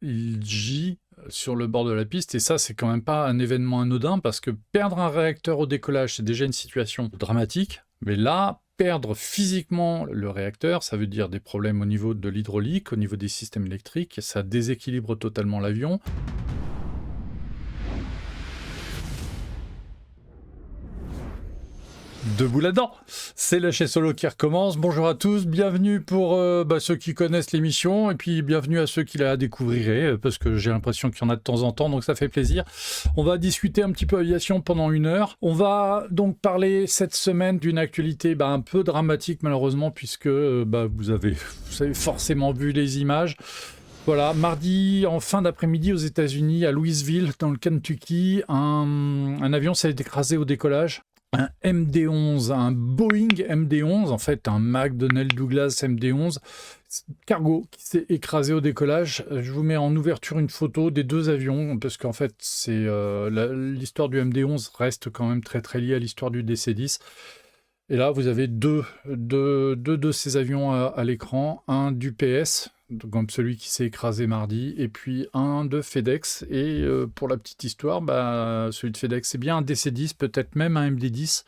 il gît sur le bord de la piste, et ça, c'est quand même pas un événement anodin, parce que perdre un réacteur au décollage, c'est déjà une situation dramatique, mais là, perdre physiquement le réacteur, ça veut dire des problèmes au niveau de l'hydraulique, au niveau des systèmes électriques, ça déséquilibre totalement l'avion. Debout là-dedans, c'est Lâcher Solo qui recommence. Bonjour à tous, bienvenue pour ceux qui connaissent l'émission, et puis bienvenue à ceux qui la découvriraient, parce que j'ai l'impression qu'il y en a de temps en temps, donc ça fait plaisir. On va discuter un petit peu aviation pendant 1 heure. On va donc parler cette semaine d'une actualité un peu dramatique malheureusement, puisque vous avez forcément vu les images. Voilà, mardi en fin d'après-midi aux États-Unis, à Louisville, dans le Kentucky, un avion s'est écrasé au décollage. Un MD-11, un Boeing MD-11, en fait un McDonnell Douglas MD-11 cargo qui s'est écrasé au décollage. Je vous mets en ouverture une photo des deux avions, parce qu'en fait l'histoire du MD-11 reste quand même très très liée à l'histoire du DC-10. Et là, vous avez deux de ces avions à l'écran, un d'UPS, comme celui qui s'est écrasé mardi, et puis un de FedEx. Et pour la petite histoire, celui de FedEx, c'est bien un DC-10, peut-être même un MD-10.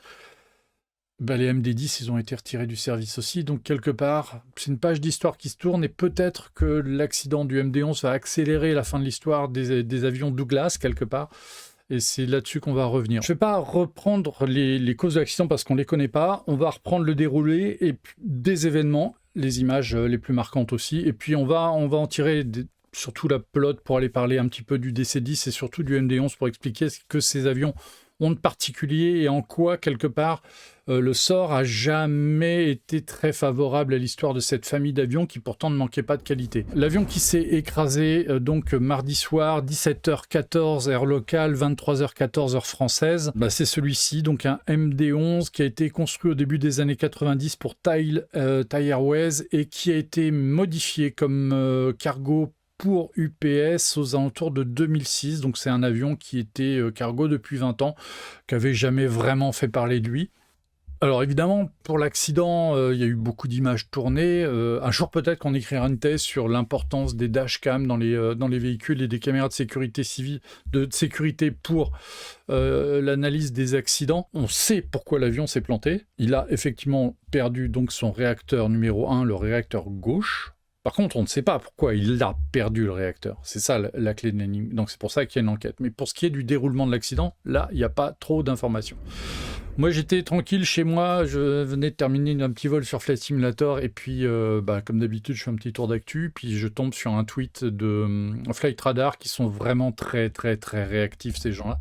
Les MD-10, ils ont été retirés du service aussi, donc quelque part, c'est une page d'histoire qui se tourne, et peut-être que l'accident du MD-11 va accélérer la fin de l'histoire des avions Douglas, quelque part. Et c'est là-dessus qu'on va revenir. Je ne vais pas reprendre les causes de l'accident parce qu'on ne les connaît pas. On va reprendre le déroulé et des événements, les images les plus marquantes aussi. Et puis on va en tirer surtout la pelote pour aller parler un petit peu du DC-10 et surtout du MD-11 pour expliquer ce que ces avions ont de particulier et en quoi, quelque part, le sort a jamais été très favorable à l'histoire de cette famille d'avions qui pourtant ne manquait pas de qualité. L'avion qui s'est écrasé donc mardi soir, 17h14 heure locale, 23h14 heure française, c'est celui-ci, donc un MD-11 qui a été construit au début des années 90 pour Thai Airways et qui a été modifié comme cargo pour UPS aux alentours de 2006. Donc c'est un avion qui était cargo depuis 20 ans, qui n'avait jamais vraiment fait parler de lui. Alors évidemment, pour l'accident, il y a eu beaucoup d'images tournées. Un jour peut-être qu'on écrira une thèse sur l'importance des dashcams dans les véhicules et des caméras de sécurité civile, de sécurité pour l'analyse des accidents. On sait pourquoi l'avion s'est planté. Il a effectivement perdu donc son réacteur numéro 1, le réacteur gauche. Par contre, on ne sait pas pourquoi il a perdu le réacteur. C'est ça la clé de l'énigme. Donc c'est pour ça qu'il y a une enquête. Mais pour ce qui est du déroulement de l'accident, là, il n'y a pas trop d'informations. Moi, j'étais tranquille chez moi. Je venais de terminer un petit vol sur Flight Simulator. Et puis, comme d'habitude, je fais un petit tour d'actu. Puis je tombe sur un tweet de Flight Radar qui sont vraiment très, très, très réactifs, ces gens-là.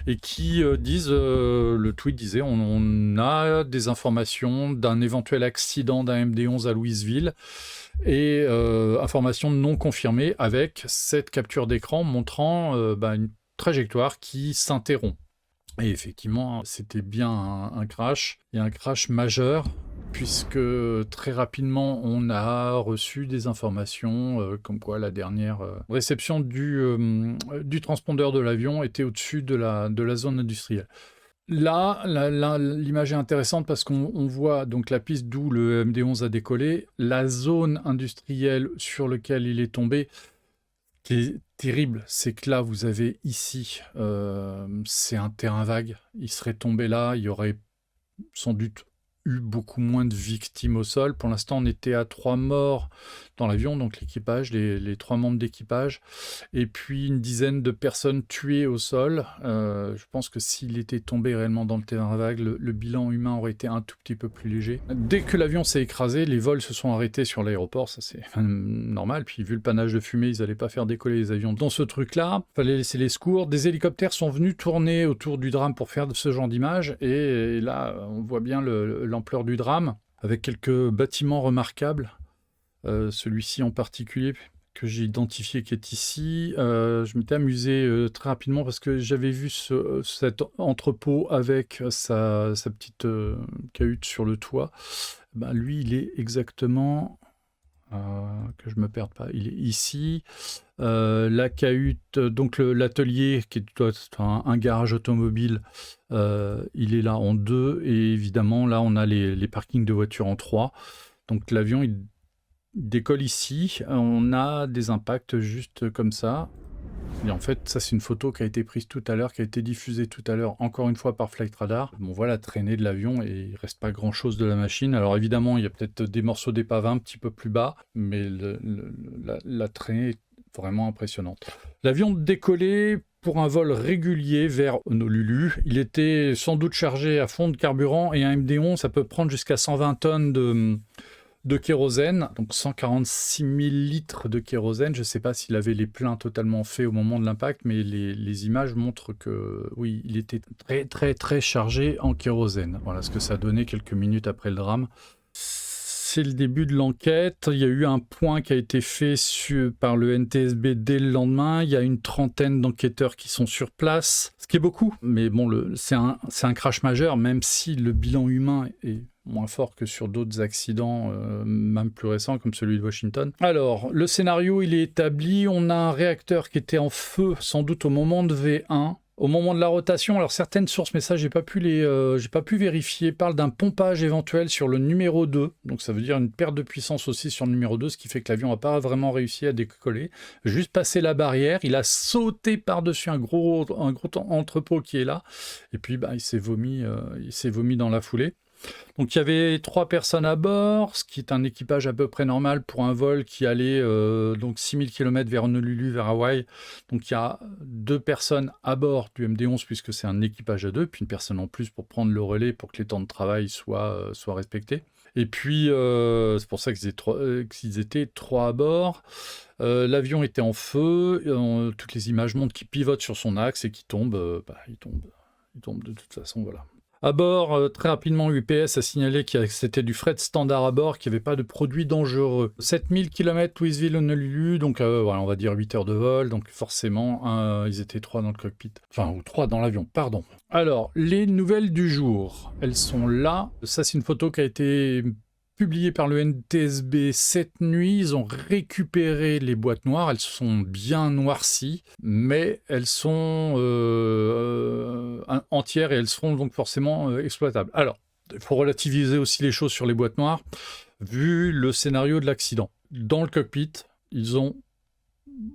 Et qui disent, le tweet disait, on a des informations d'un éventuel accident d'un MD-11 à Louisville. Et information non confirmée avec cette capture d'écran montrant une trajectoire qui s'interrompt. Et effectivement, c'était bien un crash, et un crash majeur, puisque très rapidement, on a reçu des informations comme quoi la dernière réception du transpondeur de l'avion était au-dessus de la zone industrielle. Là, l'image est intéressante parce qu'on voit donc la piste d'où le MD-11 a décollé, la zone industrielle sur laquelle il est tombé. Ce qui est terrible, c'est que là, vous avez ici, c'est un terrain vague. Il serait tombé là, il y aurait sans doute eu beaucoup moins de victimes au sol. Pour l'instant, on était à 3 morts dans l'avion, donc l'équipage, les 3 membres d'équipage, et puis une dizaine de personnes tuées au sol. Je pense que s'il était tombé réellement dans le terrain vague, le bilan humain aurait été un tout petit peu plus léger. Dès que l'avion s'est écrasé, les vols se sont arrêtés sur l'aéroport, ça c'est normal, puis vu le panache de fumée, ils n'allaient pas faire décoller les avions dans ce truc-là, il fallait laisser les secours. Des hélicoptères sont venus tourner autour du drame pour faire ce genre d'image, et là, on voit bien l'ampleur du drame, avec quelques bâtiments remarquables. Celui-ci en particulier que j'ai identifié qui est ici. Je m'étais amusé très rapidement parce que j'avais vu cet entrepôt avec sa petite cahute sur le toit. Lui, il est exactement... que je ne me perde pas. Il est ici. La cahute, donc l'atelier qui est un garage automobile, il est là en 2. Et évidemment, là, on a les parkings de voitures en 3. Donc l'avion, décolle ici, on a des impacts juste comme ça. Et en fait, ça, c'est une photo qui a été prise tout à l'heure, qui a été diffusée tout à l'heure, encore une fois par Flight Radar. Bon, voilà la traînée de l'avion et il reste pas grand-chose de la machine. Alors évidemment, il y a peut-être des morceaux d'épave un petit peu plus bas, mais la traînée est vraiment impressionnante. L'avion décollait pour un vol régulier vers Honolulu. Il était sans doute chargé à fond de carburant et un MD-11, ça peut prendre jusqu'à 120 tonnes de kérosène, donc 146 000 litres de kérosène. Je ne sais pas s'il avait les pleins totalement faits au moment de l'impact, mais les images montrent que oui, il était très très très chargé en kérosène. Voilà ce que ça donnait quelques minutes après le drame. C'est le début de l'enquête. Il y a eu un point qui a été fait par le NTSB dès le lendemain. Il y a une trentaine d'enquêteurs qui sont sur place, ce qui est beaucoup. Mais bon, c'est un crash majeur, même si le bilan humain est moins fort que sur d'autres accidents, même plus récents, comme celui de Washington. Alors, le scénario, il est établi. On a un réacteur qui était en feu, sans doute au moment de V1. Au moment de la rotation, alors certaines sources, mais ça j'ai pas pu vérifier, parlent d'un pompage éventuel sur le numéro 2, donc ça veut dire une perte de puissance aussi sur le numéro 2, ce qui fait que l'avion n'a pas vraiment réussi à décoller. Juste passé la barrière, il a sauté par-dessus un gros entrepôt qui est là, et puis il s'est vomi dans la foulée. Donc il y avait 3 personnes à bord, ce qui est un équipage à peu près normal pour un vol qui allait donc 6000 km vers Honolulu, vers Hawaï. Donc il y a 2 personnes à bord du MD-11 puisque c'est un équipage à 2, puis une personne en plus pour prendre le relais pour que les temps de travail soient respectés. Et puis c'est pour ça qu'ils étaient 3 à bord. L'avion était en feu, toutes les images montrent qu'il pivote sur son axe et qu'il tombe, il tombe de toute façon, voilà. À bord, très rapidement, UPS a signalé que c'était du fret standard à bord, qu'il n'y avait pas de produits dangereux. 7000 km Louisville-Honolulu, donc voilà, on va dire 8 heures de vol, donc forcément, ils étaient 3 dans le cockpit. Enfin, ou 3 dans l'avion, pardon. Alors, les nouvelles du jour, elles sont là. Ça, c'est une photo qui a été publiée par le NTSB cette nuit. Ils ont récupéré les boîtes noires. Elles sont bien noircies, mais elles sont entières et elles seront donc forcément exploitables. Alors, il faut relativiser aussi les choses sur les boîtes noires, vu le scénario de l'accident. Dans le cockpit, ils ont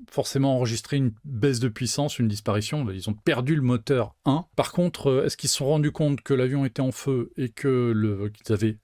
forcément enregistré une baisse de puissance, une disparition. Ils ont perdu le moteur 1. Par contre, est-ce qu'ils se sont rendus compte que l'avion était en feu et qu'ils avaient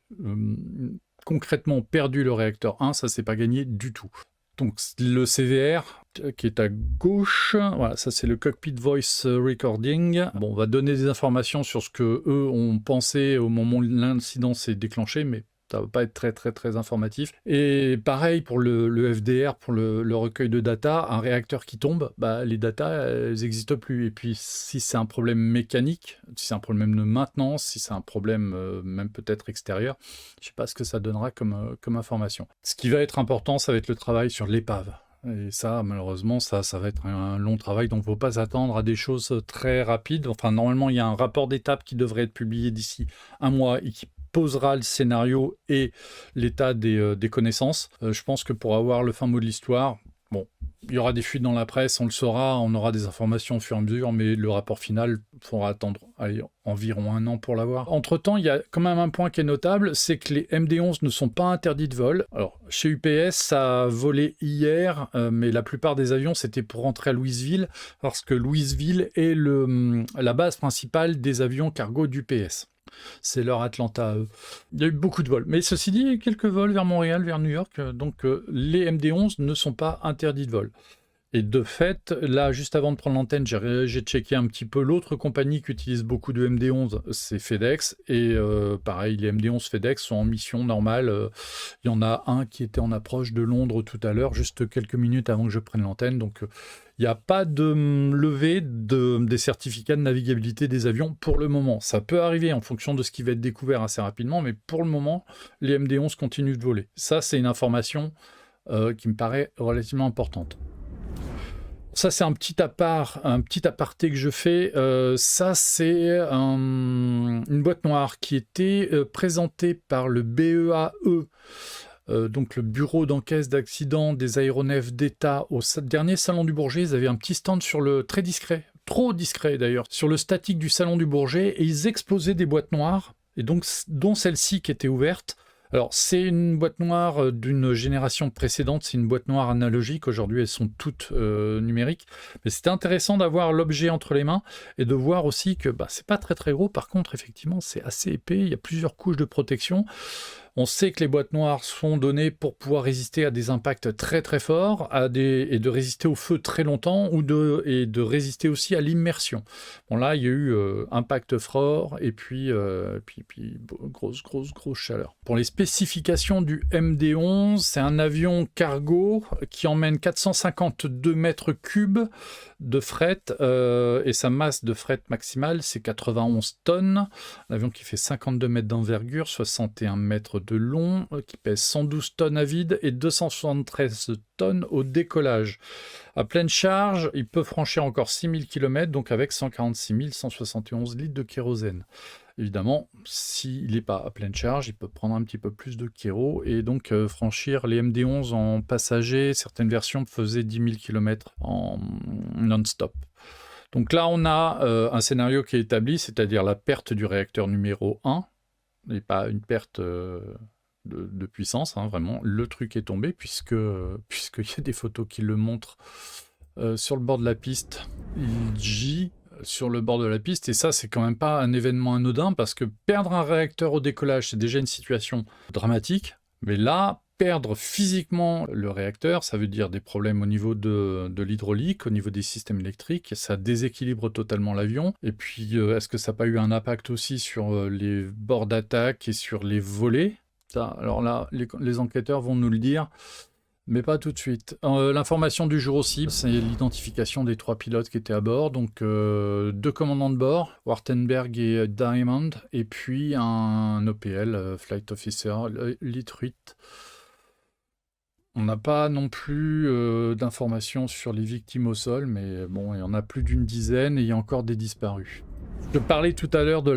concrètement perdu le réacteur 1, ça s'est pas gagné du tout. Donc le CVR qui est à gauche, voilà, ça c'est le cockpit voice recording. Bon, on va donner des informations sur ce que eux ont pensé au moment où l'incident s'est déclenché, mais ça va pas être très très très informatif. Et pareil pour le FDR, pour le recueil de data, un réacteur qui tombe, les data elles n'existent plus. Et puis si c'est un problème mécanique, si c'est un problème de maintenance, si c'est un problème même peut-être extérieur, je sais pas ce que ça donnera comme information. Ce qui va être important, ça va être le travail sur l'épave. Et ça, malheureusement, ça va être un long travail, donc il ne faut pas s'attendre à des choses très rapides. Enfin, normalement, il y a un rapport d'étape qui devrait être publié d'ici un mois et qui posera le scénario et l'état des connaissances. Je pense que pour avoir le fin mot de l'histoire, bon, il y aura des fuites dans la presse, on le saura, on aura des informations au fur et à mesure, mais le rapport final, il faudra attendre environ 1 an pour l'avoir. Entre-temps, il y a quand même un point qui est notable, c'est que les MD-11 ne sont pas interdits de vol. Alors, chez UPS, ça a volé hier, mais la plupart des avions, c'était pour rentrer à Louisville, parce que Louisville est la base principale des avions cargo d'UPS. C'est leur Atlanta à eux. Il y a eu beaucoup de vols. Mais ceci dit, il y a eu quelques vols vers Montréal, vers New York. Donc les MD-11 ne sont pas interdits de vol. Et de fait, là, juste avant de prendre l'antenne, j'ai checké un petit peu l'autre compagnie qui utilise beaucoup de MD-11, c'est FedEx. Et pareil, les MD-11 FedEx sont en mission normale. Il y en a un qui était en approche de Londres tout à l'heure, juste quelques minutes avant que je prenne l'antenne. Donc il n'y a pas de levée des certificats de navigabilité des avions pour le moment. Ça peut arriver en fonction de ce qui va être découvert assez rapidement, mais pour le moment, les MD-11 continuent de voler. Ça, c'est une information qui me paraît relativement importante. Ça, c'est un petit aparté que je fais. Ça, c'est une boîte noire qui était présentée par le BEAE, donc le Bureau d'enquête d'accidents des aéronefs d'État, au dernier Salon du Bourget. Ils avaient un petit stand très discret, trop discret d'ailleurs, sur le statique du Salon du Bourget, et ils exposaient des boîtes noires, et donc dont celle-ci qui était ouverte. Alors, c'est une boîte noire d'une génération précédente, c'est une boîte noire analogique. Aujourd'hui, elles sont toutes numériques. Mais c'était intéressant d'avoir l'objet entre les mains et de voir aussi que c'est pas très très gros. Par contre, effectivement, c'est assez épais. Il y a plusieurs couches de protection. On sait que les boîtes noires sont données pour pouvoir résister à des impacts très très forts et de résister au feu très longtemps et de résister aussi à l'immersion. Bon là, il y a eu impact fort et puis grosse chaleur. Pour les spécifications du MD-11, c'est un avion cargo qui emmène 452 mètres cubes de fret et sa masse de fret maximale, c'est 91 tonnes. Un avion qui fait 52 mètres d'envergure, 61 mètres de long, qui pèse 112 tonnes à vide et 273 tonnes au décollage. À pleine charge, il peut franchir encore 6000 km, donc avec 146 171 litres de kérosène. Évidemment, s'il n'est pas à pleine charge, il peut prendre un petit peu plus de kéro et donc franchir les MD-11 en passager. Certaines versions faisaient 10 000 km en non-stop. Donc là, on a un scénario qui est établi, c'est-à-dire la perte du réacteur numéro 1, et pas une perte de puissance, vraiment. Le truc est tombé, puisqu'il y a des photos qui le montrent sur le bord de la piste. Il gît sur le bord de la piste, et ça, c'est quand même pas un événement anodin, parce que perdre un réacteur au décollage, c'est déjà une situation dramatique, mais là, perdre physiquement le réacteur, ça veut dire des problèmes au niveau de l'hydraulique, au niveau des systèmes électriques, et ça déséquilibre totalement l'avion. Et puis, est-ce que ça n'a pas eu un impact aussi sur les bords d'attaque et sur les volets? Ça, alors là, les enquêteurs vont nous le dire, mais pas tout de suite. L'information du jour aussi, c'est l'identification des 3 pilotes qui étaient à bord. Donc 2 commandants de bord, Wartenberg et Diamond, et puis un OPL, Flight Officer, Litruit. On n'a pas non plus d'informations sur les victimes au sol, mais bon, il y en a plus d'une dizaine et il y a encore des disparus. Je parlais tout à l'heure du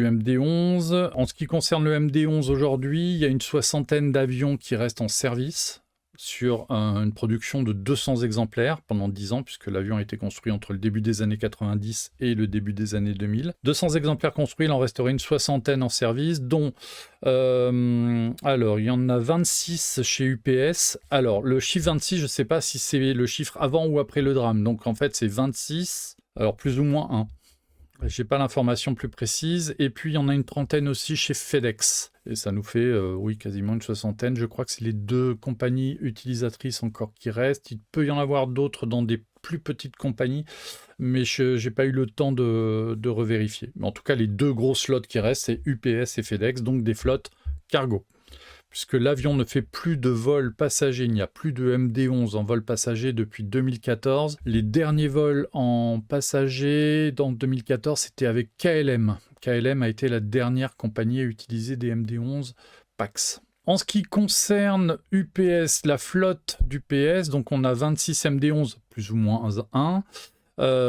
MD-11. En ce qui concerne le MD-11 aujourd'hui, il y a une 60aine d'avions qui restent en service sur une production de 200 exemplaires pendant 10 ans, puisque l'avion a été construit entre le début des années 90 et le début des années 2000. 200 exemplaires construits, il en resterait une 60aine en service, dont, alors, il y en a 26 chez UPS. Alors, le chiffre 26, je ne sais pas si c'est le chiffre avant ou après le drame. Donc, en fait, c'est 26, alors plus ou moins 1. J'ai pas l'information plus précise. Et puis, il y en a une 30aine aussi chez FedEx. Et ça nous fait, oui, quasiment une 60aine. Je crois que c'est les 2 compagnies utilisatrices encore qui restent. Il peut y en avoir d'autres dans des plus petites compagnies, mais je n'ai pas eu le temps de revérifier. Mais en tout cas, les 2 gros slots qui restent, c'est UPS et FedEx, donc des flottes cargo. Puisque l'avion ne fait plus de vol passager, il n'y a plus de MD-11 en vol passager depuis 2014. Les derniers vols en passager dans 2014, c'était avec KLM. KLM a été la dernière compagnie à utiliser des MD-11 PAX. En ce qui concerne UPS, la flotte d'UPS, donc on a 26 MD-11, plus ou moins 1.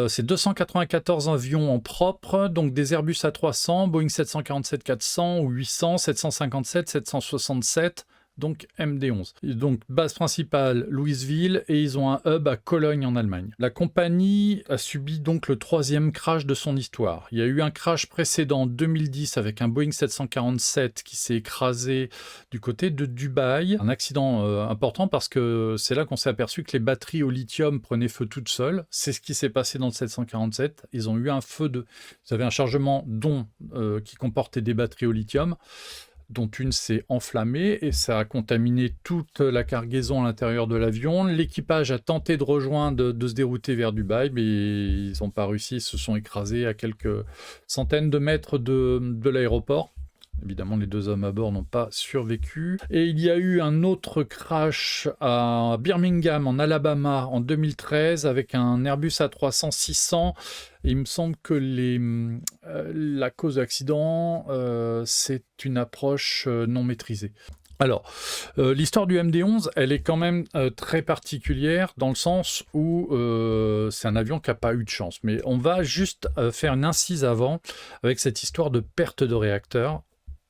C'est 294 avions en propre, donc des Airbus A300, Boeing 747-400 ou 800, 757, 767, donc MD-11. Et donc base principale Louisville et ils ont un hub à Cologne en Allemagne. La compagnie a subi donc le 3e crash de son histoire. Il y a eu un crash précédent en 2010 avec un Boeing 747 qui s'est écrasé du côté de Dubaï. Un accident important parce que c'est là qu'on s'est aperçu que les batteries au lithium prenaient feu toutes seules. C'est ce qui s'est passé dans le 747. Ils ont eu un feu Ils avaient un chargement qui comportait des batteries au lithium, dont une s'est enflammée et ça a contaminé toute la cargaison à l'intérieur de l'avion. L'équipage a tenté de se dérouter vers Dubaï, mais ils n'ont pas réussi, ils se sont écrasés à quelques centaines de mètres de l'aéroport. Évidemment, les 2 hommes à bord n'ont pas survécu. Et il y a eu un autre crash à Birmingham, en Alabama, en 2013, avec un Airbus A300-600. Il me semble que la cause de l'accident, c'est une approche non maîtrisée. Alors, l'histoire du MD-11, elle est quand même très particulière dans le sens où c'est un avion qui n'a pas eu de chance. Mais on va juste faire une incise avant avec cette histoire de perte de réacteur.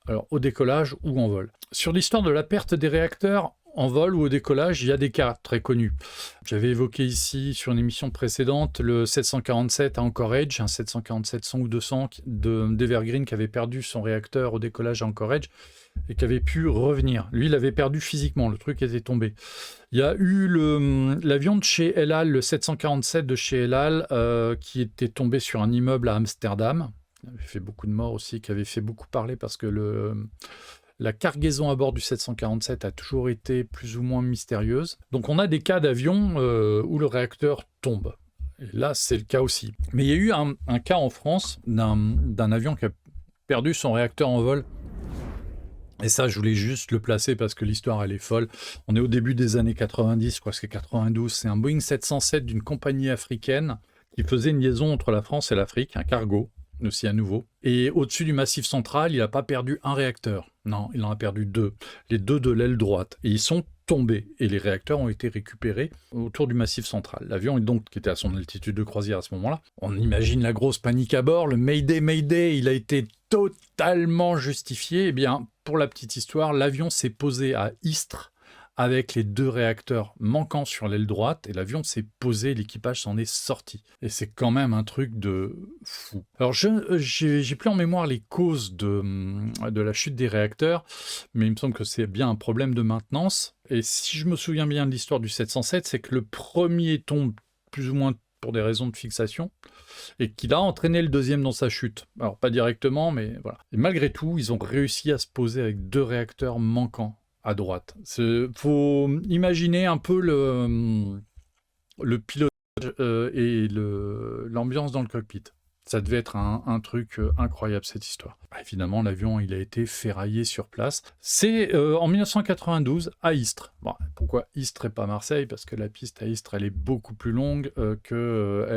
Alors, au décollage ou en vol. Sur l'histoire de la perte des réacteurs, En vol ou au décollage, il y a des cas très connus. J'avais évoqué ici sur une émission précédente le 747 à Anchorage, un 747 100 ou 200 d'Evergreen qui avait perdu son réacteur au décollage à Anchorage et qui avait pu revenir. Lui, il avait perdu physiquement, le truc était tombé. Il y a eu l'avion de chez El Al, le 747 de chez El Al, qui était tombé sur un immeuble à Amsterdam. Il avait fait beaucoup de morts aussi, qui avait fait beaucoup parler parce que la cargaison à bord du 747 a toujours été plus ou moins mystérieuse. Donc on a des cas d'avions où le réacteur tombe. Et là, c'est le cas aussi. Mais il y a eu un cas en France d'un avion qui a perdu son réacteur en vol. Et ça, je voulais juste le placer parce que l'histoire, elle est folle. On est au début des années 90, je crois que c'est 92. C'est un Boeing 707 d'une compagnie africaine qui faisait une liaison entre la France et l'Afrique, un cargo, aussi à nouveau. Et au-dessus du Massif central, il n'a pas perdu un réacteur. Non, il en a perdu 2. Les 2 de l'aile droite. Et ils sont tombés. Et les réacteurs ont été récupérés autour du Massif central. L'avion, donc, qui était à son altitude de croisière à ce moment-là. On imagine la grosse panique à bord. Le Mayday, Mayday, il a été totalement justifié. Eh bien, pour la petite histoire, l'avion s'est posé à Istres avec les 2 réacteurs manquants sur l'aile droite, et l'avion s'est posé, l'équipage s'en est sorti. Et c'est quand même un truc de fou. Alors, j'ai plus en mémoire les causes de la chute des réacteurs, mais il me semble que c'est bien un problème de maintenance. Et si je me souviens bien de l'histoire du 707, c'est que le premier tombe plus ou moins pour des raisons de fixation, et qu'il a entraîné le deuxième dans sa chute. Alors, pas directement, mais voilà. Et malgré tout, ils ont réussi à se poser avec 2 réacteurs manquants à droite. Faut imaginer un peu le pilotage et l'ambiance dans le cockpit. Ça devait être un truc incroyable, cette histoire. Évidemment, l'avion, il a été ferraillé sur place. C'est en 1992 à Istres. Bon, pourquoi Istres et pas Marseille? Parce que la piste à Istres, elle est beaucoup plus longue,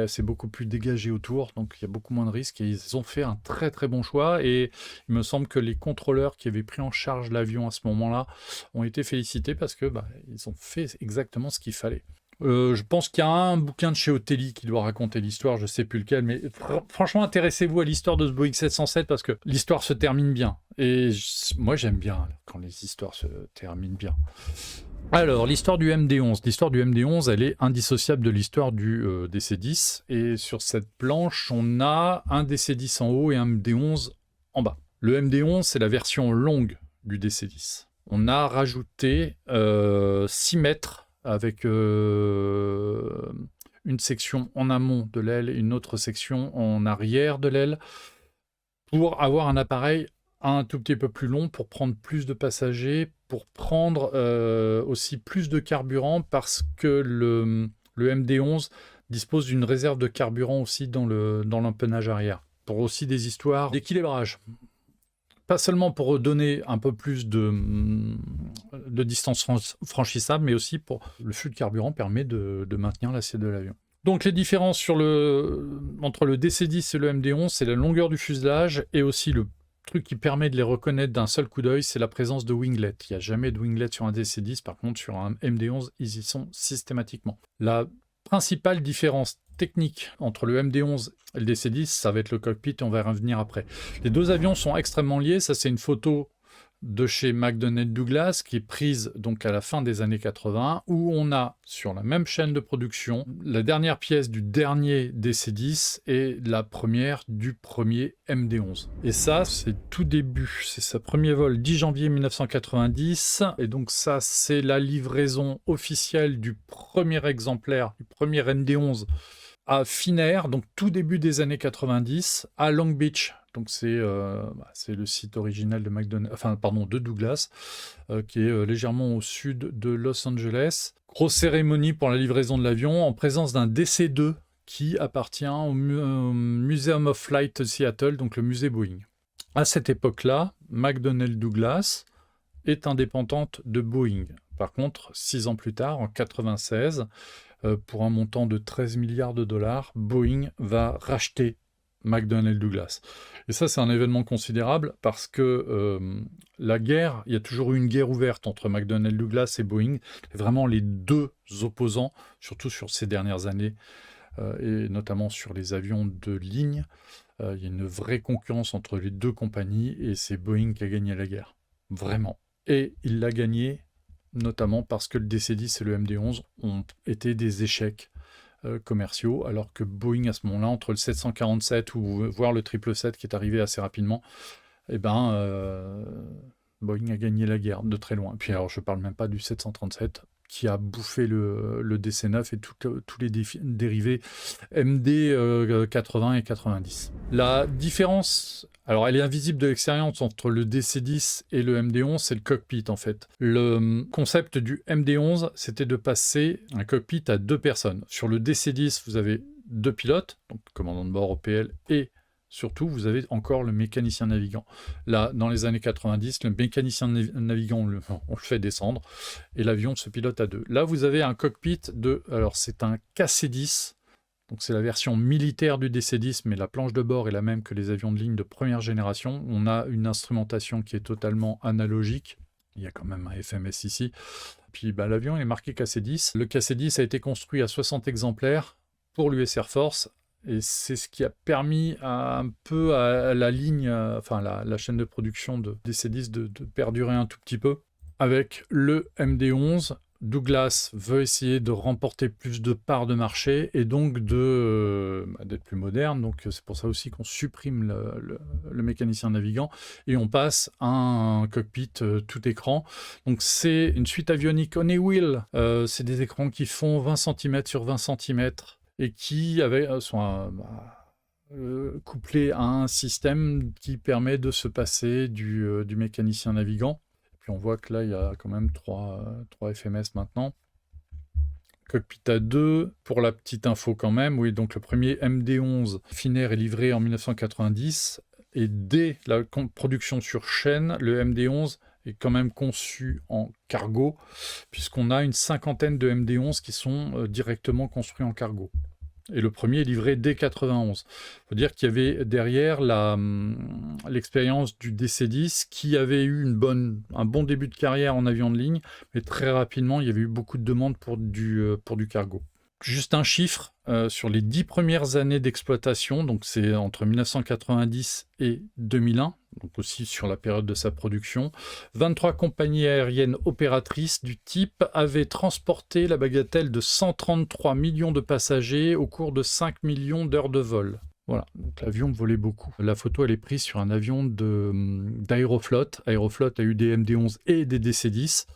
c'est beaucoup plus dégagé autour, donc il y a beaucoup moins de risques. Et ils ont fait un très très bon choix. Et il me semble que les contrôleurs qui avaient pris en charge l'avion à ce moment-là ont été félicités parce que ils ont fait exactement ce qu'il fallait. Je pense qu'il y a un bouquin de chez Otelli qui doit raconter l'histoire, je ne sais plus lequel, mais franchement, intéressez-vous à l'histoire de ce Boeing 707 parce que l'histoire se termine bien. Et moi, j'aime bien quand les histoires se terminent bien. Alors, l'histoire du MD-11. L'histoire du MD-11, elle est indissociable de l'histoire du DC-10. Et sur cette planche, on a un DC-10 en haut et un MD-11 en bas. Le MD-11, c'est la version longue du DC-10. On a rajouté 6 mètres avec une section en amont de l'aile et une autre section en arrière de l'aile pour avoir un appareil un tout petit peu plus long, pour prendre plus de passagers, pour prendre aussi plus de carburant parce que le MD-11 dispose d'une réserve de carburant aussi dans l'empennage arrière, pour aussi des histoires d'équilibrage. Pas seulement pour donner un peu plus de distance franchissable, mais aussi pour le flux de carburant permet de maintenir l'assiette de l'avion. Donc les différences entre le DC-10 et le MD-11, c'est la longueur du fuselage et aussi le truc qui permet de les reconnaître d'un seul coup d'œil, c'est la présence de winglet. Il n'y a jamais de winglet sur un DC-10, par contre sur un MD-11, ils y sont systématiquement. La principale différence technique entre le MD-11 et le DC-10, ça va être le cockpit, on va y revenir après. Les 2 avions sont extrêmement liés, ça c'est une photo de chez McDonnell Douglas qui est prise donc à la fin des années 80 où on a sur la même chaîne de production la dernière pièce du dernier DC-10 et la première du premier MD-11. Et ça c'est tout début, c'est sa premier vol 10 janvier 1990 et donc ça c'est la livraison officielle du premier exemplaire, du premier MD-11 à Finnair, donc tout début des années 90 à Long Beach. Donc c'est le site original de Douglas, qui est légèrement au sud de Los Angeles. Grosse cérémonie pour la livraison de l'avion en présence d'un DC-2 qui appartient au Museum of Flight de Seattle, donc le musée Boeing. À cette époque-là, McDonnell Douglas est indépendante de Boeing. Par contre, 6 ans plus tard, en 1996, pour un montant de 13 milliards de dollars, Boeing va racheter McDonnell Douglas. Et ça, c'est un événement considérable parce que la guerre, il y a toujours eu une guerre ouverte entre McDonnell Douglas et Boeing. C'est vraiment les 2 opposants, surtout sur ces dernières années, et notamment sur les avions de ligne. Il y a une vraie concurrence entre les 2 compagnies et c'est Boeing qui a gagné la guerre. Vraiment. Et il l'a gagné notamment parce que le DC-10 et le MD-11 ont été des échecs commerciaux, alors que Boeing, à ce moment-là, entre le 747 ou voire le 777 qui est arrivé assez rapidement, Boeing a gagné la guerre de très loin. Puis alors, je ne parle même pas du 737 qui a bouffé le DC-9 et tous les dérivés MD 80 et 90. La différence, alors elle est invisible de l'expérience entre le DC-10 et le MD-11, c'est le cockpit en fait. Le concept du MD-11, c'était de passer un cockpit à 2 personnes. Sur le DC-10, vous avez 2 pilotes, donc commandant de bord OPL et surtout, vous avez encore le mécanicien navigant. Là, dans les années 90, le mécanicien navigant, on le fait descendre, et l'avion se pilote à 2. Là, vous avez un cockpit alors c'est un KC-10, donc c'est la version militaire du DC-10, mais la planche de bord est la même que les avions de ligne de première génération. On a une instrumentation qui est totalement analogique. Il y a quand même un FMS ici. Puis l'avion est marqué KC-10. Le KC-10 a été construit à 60 exemplaires pour l'US Air Force. Et c'est ce qui a permis un peu à la ligne, la chaîne de production de DC-10 de perdurer un tout petit peu. Avec le MD-11, Douglas veut essayer de remporter plus de parts de marché et donc d'être plus moderne. Donc c'est pour ça aussi qu'on supprime le mécanicien navigant et on passe à un cockpit tout écran. Donc c'est une suite avionique Honeywell. C'est des écrans qui font 20 cm sur 20 cm. Et qui sont couplés à un système qui permet de se passer du mécanicien navigant. Et puis on voit que là, il y a quand même 3 FMS maintenant. Cockpit à 2, pour la petite info quand même, oui, donc le premier MD-11 Finnair est livré en 1990, et dès la production sur chaîne, le MD-11 est quand même conçu en cargo, puisqu'on a une 50aine de MD-11 qui sont directement construits en cargo. Et le premier est livré dès 91. Il faut dire qu'il y avait derrière l'expérience du DC-10 qui avait eu un bon début de carrière en avion de ligne, mais très rapidement, il y avait eu beaucoup de demandes pour du cargo. Juste un chiffre, sur les 10 premières années d'exploitation, donc c'est entre 1990 et 2001, donc aussi sur la période de sa production, 23 compagnies aériennes opératrices du type avaient transporté la bagatelle de 133 millions de passagers au cours de 5 millions d'heures de vol. Voilà, donc l'avion volait beaucoup. La photo, elle est prise sur un avion d'Aeroflot. Aeroflot a eu des MD-11 et des DC-10.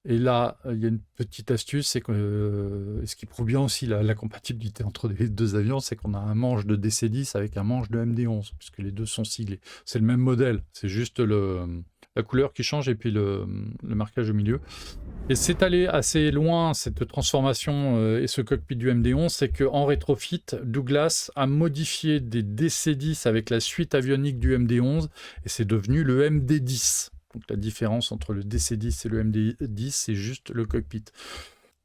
Et là, il y a une petite astuce, c'est que ce qui prouve bien aussi la compatibilité entre les deux avions, c'est qu'on a un manche de DC-10 avec un manche de MD-11, puisque les deux sont siglés. C'est le même modèle, c'est juste la couleur qui change et puis le marquage au milieu. Et c'est allé assez loin, cette transformation et ce cockpit du MD-11, c'est qu'en rétrofit, Douglas a modifié des DC-10 avec la suite avionique du MD-11, et c'est devenu le MD-10. Donc la différence entre le DC-10 et le MD-10, c'est juste le cockpit.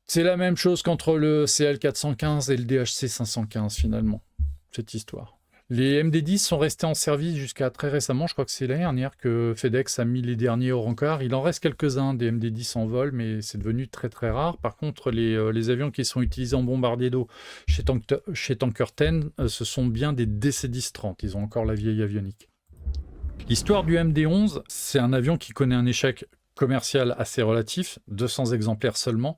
C'est la même chose qu'entre le CL415 et le DHC 515 finalement, cette histoire. Les MD-10 sont restés en service jusqu'à très récemment, je crois que c'est l'année dernière que FedEx a mis les derniers au rencard. Il en reste quelques-uns des MD-10 en vol, mais c'est devenu très très rare. Par contre, les avions qui sont utilisés en bombardier d'eau chez Tanker 10, ce sont bien des DC-10-30, ils ont encore la vieille avionique. L'histoire du MD-11, c'est un avion qui connaît un échec commercial assez relatif, 200 exemplaires seulement,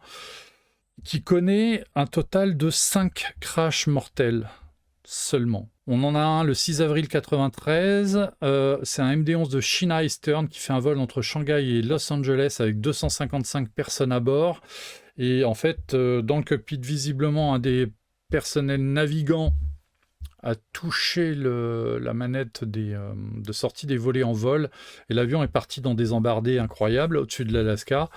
qui connaît un total de 5 crashs mortels seulement. On en a un le 6 avril 1993, c'est un MD-11 de China Eastern qui fait un vol entre Shanghai et Los Angeles avec 255 personnes à bord. Et en fait, dans le cockpit, visiblement, un des personnels navigants a touché la manette de sortie des volets en vol et l'avion est parti dans des embardées incroyables au-dessus de l'Alaska.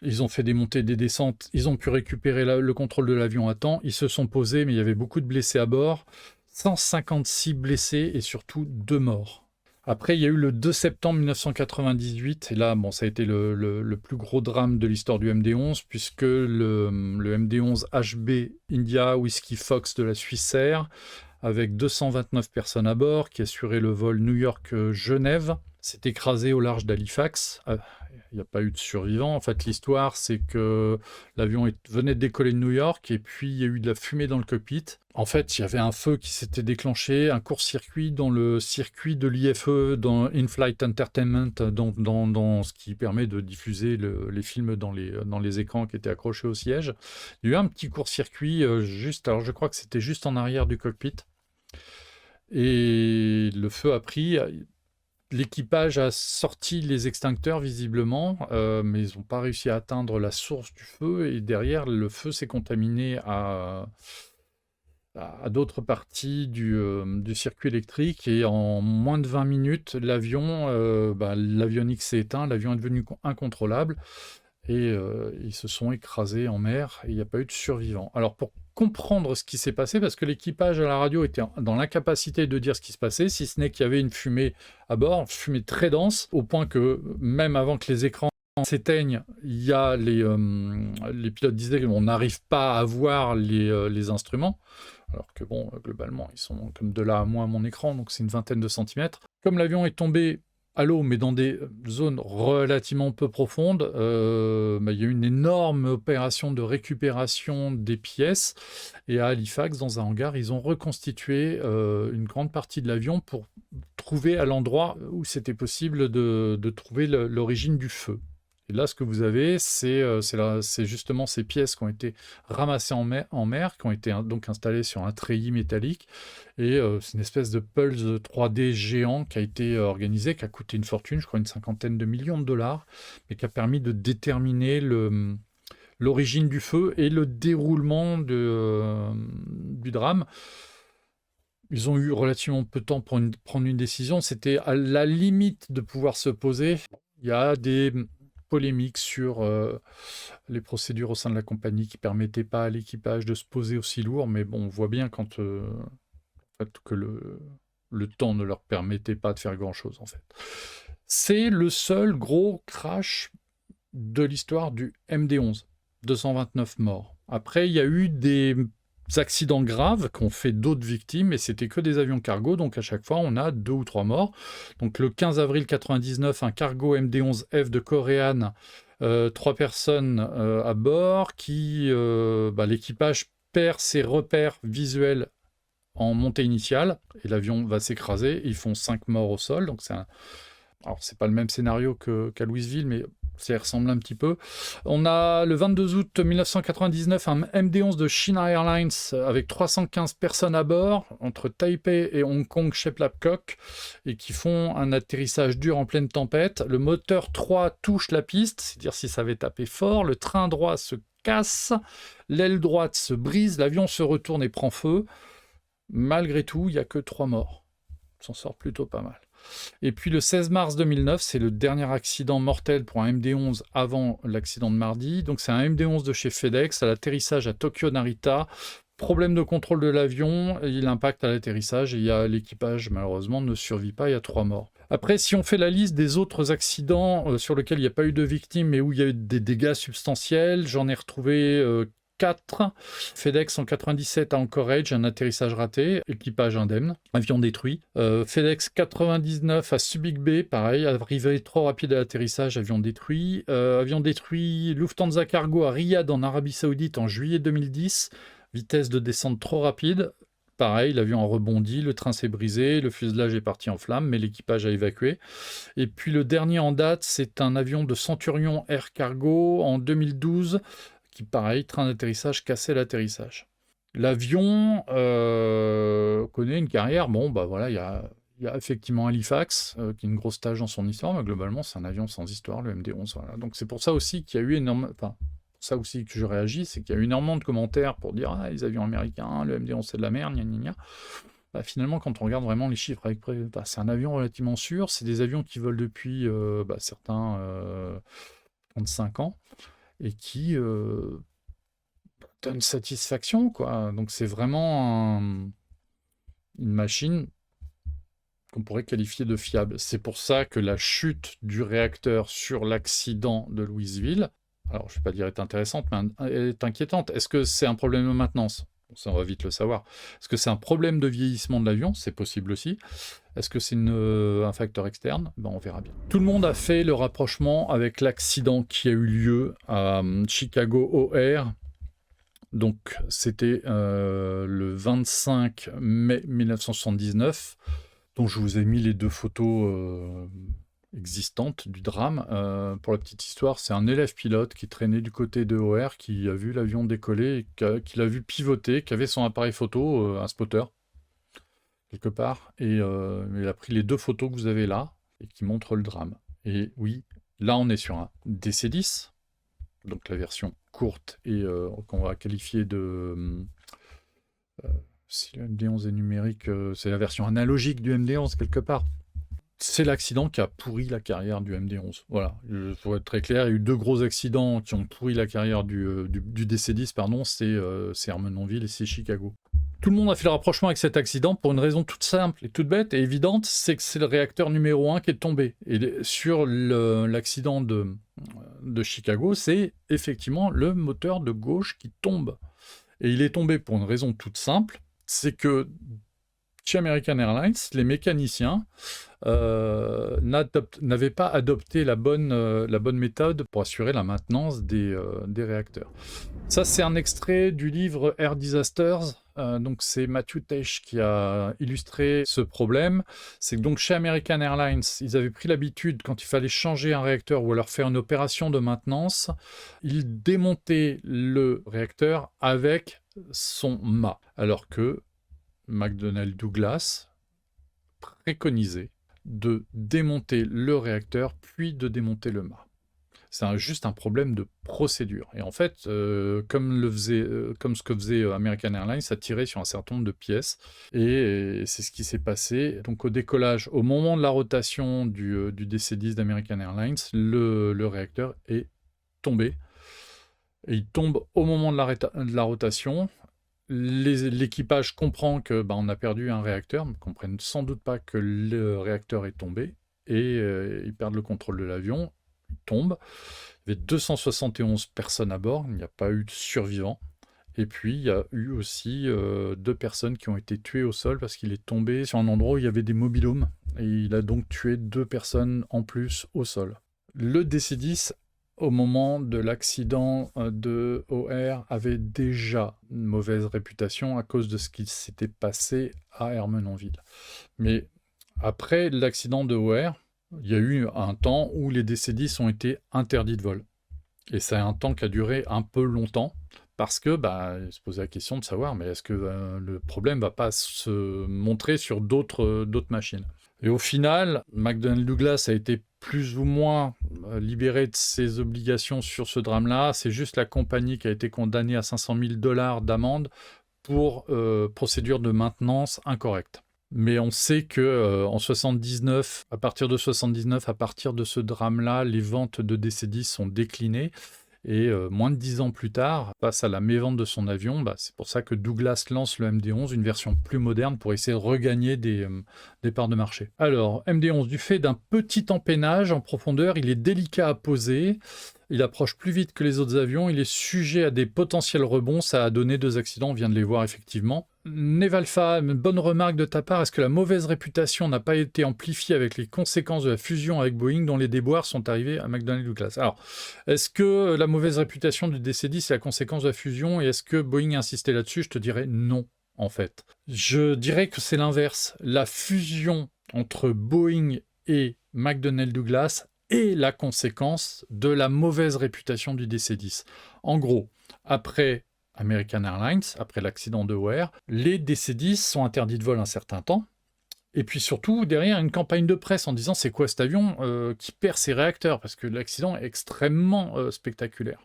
Ils ont fait des montées et des descentes, ils ont pu récupérer le contrôle de l'avion à temps, ils se sont posés mais il y avait beaucoup de blessés à bord, 156 blessés et surtout 2 morts. Après, il y a eu le 2 septembre 1998, et là, ça a été le plus gros drame de l'histoire du MD-11, puisque le MD-11 HB India Whiskey Fox de la Suisse Air, avec 229 personnes à bord, qui assurait le vol New York-Genève, s'est écrasé au large d'Halifax, il n'y a pas eu de survivants. En fait, l'histoire, c'est que l'avion venait de décoller de New York et puis il y a eu de la fumée dans le cockpit. En fait, il y avait un feu qui s'était déclenché, un court-circuit dans le circuit de l'IFE, dans In-Flight Entertainment, dans ce qui permet de diffuser les films dans les écrans qui étaient accrochés au siège. Il y a eu un petit court-circuit alors je crois que c'était juste en arrière du cockpit. Et le feu a pris. L'équipage a sorti les extincteurs visiblement, mais ils n'ont pas réussi à atteindre la source du feu. Et derrière, le feu s'est contaminé à d'autres parties du circuit électrique. Et en moins de 20 minutes, l'avionique s'est éteint, l'avion est devenu incontrôlable. Et ils se sont écrasés en mer et il n'y a pas eu de survivants. Alors pour comprendre ce qui s'est passé, parce que l'équipage à la radio était dans l'incapacité de dire ce qui se passait, si ce n'est qu'il y avait une fumée à bord, une fumée très dense, au point que même avant que les écrans s'éteignent, il y a les pilotes disaient qu'on n'arrive pas à voir les instruments, alors que bon, globalement, ils sont comme de là à moi à mon écran, donc c'est une vingtaine de centimètres. Comme l'avion est tombé à l'eau, mais dans des zones relativement peu profondes, il y a eu une énorme opération de récupération des pièces. Et à Halifax, dans un hangar, ils ont reconstitué une grande partie de l'avion pour trouver à l'endroit où c'était possible de trouver l'origine du feu. Et là, ce que vous avez, c'est justement ces pièces qui ont été ramassées en mer, qui ont été donc installées sur un treillis métallique. Et c'est une espèce de pulse 3D géant qui a été organisé, qui a coûté une fortune, je crois une 50aine de millions de dollars, mais qui a permis de déterminer l'origine du feu et le déroulement du drame. Ils ont eu relativement peu de temps pour prendre une décision. C'était à la limite de pouvoir se poser. Il y a des polémiques sur les procédures au sein de la compagnie qui ne permettaient pas à l'équipage de se poser aussi lourd, mais bon, on voit bien que le temps ne leur permettait pas de faire grand-chose, en fait. C'est le seul gros crash de l'histoire du MD-11, 229 morts. Après, il y a eu des accidents graves qui ont fait d'autres victimes, et c'était que des avions cargo, donc à chaque fois, on a 2 ou 3 morts. Donc le 15 avril 99, un cargo MD-11F de Korean, 3 personnes à bord, l'équipage perd ses repères visuels en montée initiale, et l'avion va s'écraser, ils font 5 morts au sol, donc alors c'est pas le même scénario qu'à Louisville, mais ça ressemble un petit peu. On a le 22 août 1999 un MD-11 de China Airlines avec 315 personnes à bord, entre Taipei et Hong Kong Sheplapcock, et qui font un atterrissage dur en pleine tempête. Le moteur 3 touche la piste, c'est-à-dire si ça avait tapé fort, le train droit se casse, l'aile droite se brise, l'avion se retourne et prend feu. Malgré tout, il n'y a que 3 morts. On s'en sort plutôt pas mal. Et puis le 16 mars 2009, c'est le dernier accident mortel pour un MD-11 avant l'accident de mardi. Donc c'est un MD-11 de chez FedEx à l'atterrissage à Tokyo Narita. Problème de contrôle de l'avion, il impacte à l'atterrissage et l'équipage malheureusement ne survit pas, il y a 3 morts. Après, si on fait la liste des autres accidents sur lesquels il n'y a pas eu de victimes mais où il y a eu des dégâts substantiels, j'en ai retrouvé 4. FedEx en 97 à Anchorage, un atterrissage raté, équipage indemne, avion détruit. FedEx 99 à Subic Bay, pareil, arrivée trop rapide à l'atterrissage, avion détruit. Avion détruit Lufthansa Cargo à Riyad en Arabie Saoudite en juillet 2010, vitesse de descente trop rapide. Pareil, l'avion a rebondi, le train s'est brisé, le fuselage est parti en flammes, mais l'équipage a évacué. Et puis le dernier en date, c'est un avion de Centurion Air Cargo en 2012, qui, pareil, train d'atterrissage cassé à l'atterrissage. L'avion connaît une carrière, il y a effectivement Halifax, qui est une grosse tâche dans son histoire, mais globalement, c'est un avion sans histoire, le MD-11. Voilà. Donc c'est pour ça aussi qu'il y a eu pour ça aussi que je réagis, c'est qu'il y a eu énormément de commentaires pour dire « Ah, les avions américains, le MD-11 c'est de la merde, gna gna gna ». Finalement, quand on regarde vraiment les chiffres, c'est un avion relativement sûr, c'est des avions qui volent depuis certains 35 ans, et qui donne satisfaction, quoi. Donc c'est vraiment une machine qu'on pourrait qualifier de fiable. C'est pour ça que la chute du réacteur sur l'accident de Louisville, alors je ne vais pas dire est intéressante, mais elle est inquiétante. Est-ce que c'est un problème de maintenance ? Ça, on va vite le savoir. Est-ce que c'est un problème de vieillissement de l'avion? C'est possible aussi. Est-ce que c'est un facteur externe? Ben, on verra bien. Tout le monde a fait le rapprochement avec l'accident qui a eu lieu à Chicago O'Hare. Donc, c'était le 25 mai 1979. Donc, je vous ai mis les 2 photos existantes du drame. Pour la petite histoire, c'est un élève pilote qui traînait du côté de O'Hare, qui a vu l'avion décoller, qui l'a vu pivoter, qui avait son appareil photo, un spotter, quelque part, et il a pris les 2 photos que vous avez là, et qui montrent le drame. Et oui, là on est sur un DC-10, donc la version courte et qu'on va qualifier de... si le MD-11 est numérique, c'est la version analogique du MD-11 quelque part. C'est l'accident qui a pourri la carrière du MD-11. Voilà, pour être très clair, il y a eu 2 gros accidents qui ont pourri la carrière du DC-10, pardon, c'est Hermenonville et c'est Chicago. Tout le monde a fait le rapprochement avec cet accident pour une raison toute simple et toute bête et évidente, c'est que c'est le réacteur numéro 1 qui est tombé. Et sur l'accident de Chicago, c'est effectivement le moteur de gauche qui tombe. Et il est tombé pour une raison toute simple, c'est que chez American Airlines, les mécaniciens n'avaient pas adopté la bonne méthode pour assurer la maintenance des réacteurs. Ça, c'est un extrait du livre Air Disasters. Donc, c'est Matthew Teich qui a illustré ce problème. C'est que donc chez American Airlines, ils avaient pris l'habitude, quand il fallait changer un réacteur ou alors faire une opération de maintenance, ils démontaient le réacteur avec son mât. Alors que McDonnell Douglas préconisait de démonter le réacteur puis de démonter le mât. C'est juste un problème de procédure. Et en fait, comme ce que faisait American Airlines, ça tirait sur un certain nombre de pièces. Et c'est ce qui s'est passé. Donc au décollage, au moment de la rotation du DC-10 d'American Airlines, le réacteur est tombé. Et il tombe au moment de la rotation. L'équipage comprend que on a perdu un réacteur, mais ne comprennent sans doute pas que le réacteur est tombé. Et ils perdent le contrôle de l'avion. Il tombe. Il y avait 271 personnes à bord, il n'y a pas eu de survivants. Et puis, il y a eu aussi 2 personnes qui ont été tuées au sol parce qu'il est tombé sur un endroit où il y avait des mobil-homes. Et il a donc tué 2 personnes en plus au sol. Le DC-10, au moment de l'accident de O'Hare, avait déjà une mauvaise réputation à cause de ce qui s'était passé à Hermenonville. Mais après l'accident de O'Hare, il y a eu un temps où les DC-10 ont été interdits de vol. Et c'est un temps qui a duré un peu longtemps, parce que il se posait la question de savoir, mais est-ce que le problème ne va pas se montrer sur d'autres machines? Et au final, McDonnell Douglas a été plus ou moins libéré de ses obligations sur ce drame-là. C'est juste la compagnie qui a été condamnée à $500 000 d'amende pour procédure de maintenance incorrecte. Mais on sait que en 79, à partir de ce drame-là, les ventes de DC-10 sont déclinées. Et moins de 10 ans plus tard, face à la mévente de son avion, c'est pour ça que Douglas lance le MD-11, une version plus moderne, pour essayer de regagner des parts de marché. Alors, MD-11, du fait d'un petit empennage en profondeur, il est délicat à poser. Il approche plus vite que les autres avions, il est sujet à des potentiels rebonds, ça a donné 2 accidents, on vient de les voir effectivement. Nevalfa, une bonne remarque de ta part, est-ce que la mauvaise réputation n'a pas été amplifiée avec les conséquences de la fusion avec Boeing dont les déboires sont arrivés à McDonnell Douglas? Alors, est-ce que la mauvaise réputation du DC-10 est la conséquence de la fusion et est-ce que Boeing a insisté là-dessus? Je te dirais non, en fait. Je dirais que c'est l'inverse. La fusion entre Boeing et McDonnell Douglas est la conséquence de la mauvaise réputation du DC-10. En gros, après American Airlines, après l'accident de O'Hare, les DC-10 sont interdits de vol un certain temps. Et puis surtout, derrière, une campagne de presse en disant c'est quoi cet avion qui perd ses réacteurs, parce que l'accident est extrêmement spectaculaire.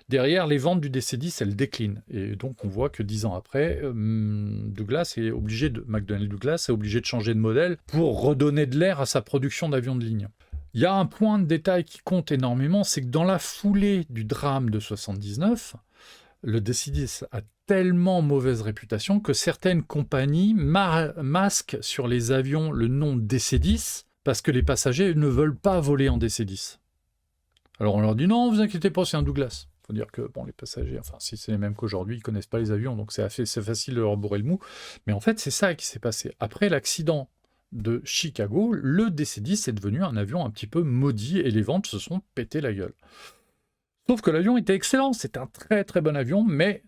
Derrière, les ventes du DC-10, elles déclinent. Et donc, on voit que 10 ans après, McDonnell Douglas est obligé de changer de modèle pour redonner de l'air à sa production d'avions de ligne. Il y a un point de détail qui compte énormément, c'est que dans la foulée du drame de 79, le DC-10 a tellement mauvaise réputation que certaines compagnies masquent sur les avions le nom DC-10 parce que les passagers ne veulent pas voler en DC-10. Alors on leur dit non, vous inquiétez pas, c'est un Douglas. Faut dire que bon, les passagers, enfin si c'est les mêmes qu'aujourd'hui, ils connaissent pas les avions, donc c'est facile de leur bourrer le mou. Mais en fait, c'est ça qui s'est passé. Après l'accident de Chicago, le DC-10 est devenu un avion un petit peu maudit et les ventes se sont pété la gueule. Sauf que l'avion était excellent, c'est un très très bon avion, mais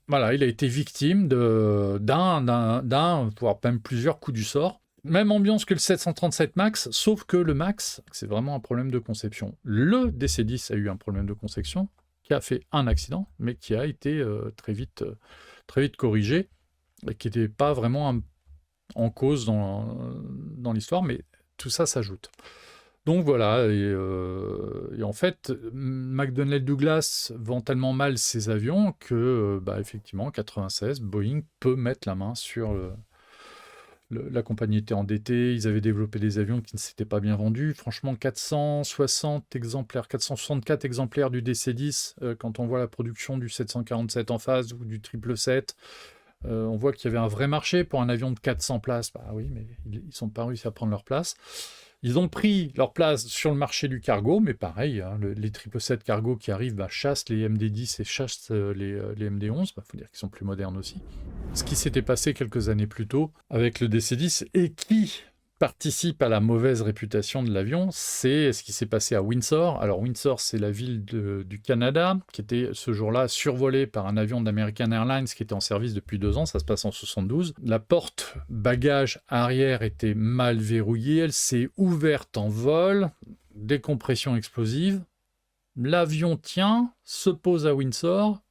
voilà, il a été victime d'un, voire même plusieurs coups du sort. Même ambiance que le 737 MAX, sauf que le MAX, c'est vraiment un problème de conception. Le DC-10 a eu un problème de conception qui a fait un accident, mais qui a été très vite corrigé, et qui n'était pas vraiment en cause dans l'histoire, mais tout ça s'ajoute. Donc voilà, et en fait, McDonnell Douglas vend tellement mal ses avions que, effectivement, en 96, Boeing peut mettre la main sur la compagnie était endettée, ils avaient développé des avions qui ne s'étaient pas bien vendus. Franchement, 464 exemplaires du DC-10, quand on voit la production du 747 en phase ou du 777, on voit qu'il y avait un vrai marché pour un avion de 400 places. Bah oui, mais ils n'ont pas réussi à prendre leur place. Ils ont pris leur place sur le marché du cargo, mais pareil, hein, les 777 cargo qui arrivent chassent les MD-10 et chassent les MD-11. Il faut dire qu'ils sont plus modernes aussi. Ce qui s'était passé quelques années plus tôt avec le DC-10 et qui participe à la mauvaise réputation de l'avion, c'est ce qui s'est passé à Windsor. Alors Windsor, c'est la ville du Canada qui était ce jour-là survolée par un avion d'American Airlines qui était en service depuis 2 ans, ça se passe en 72. La porte bagage arrière était mal verrouillée, elle s'est ouverte en vol, décompression explosive. L'avion tient, se pose à Windsor.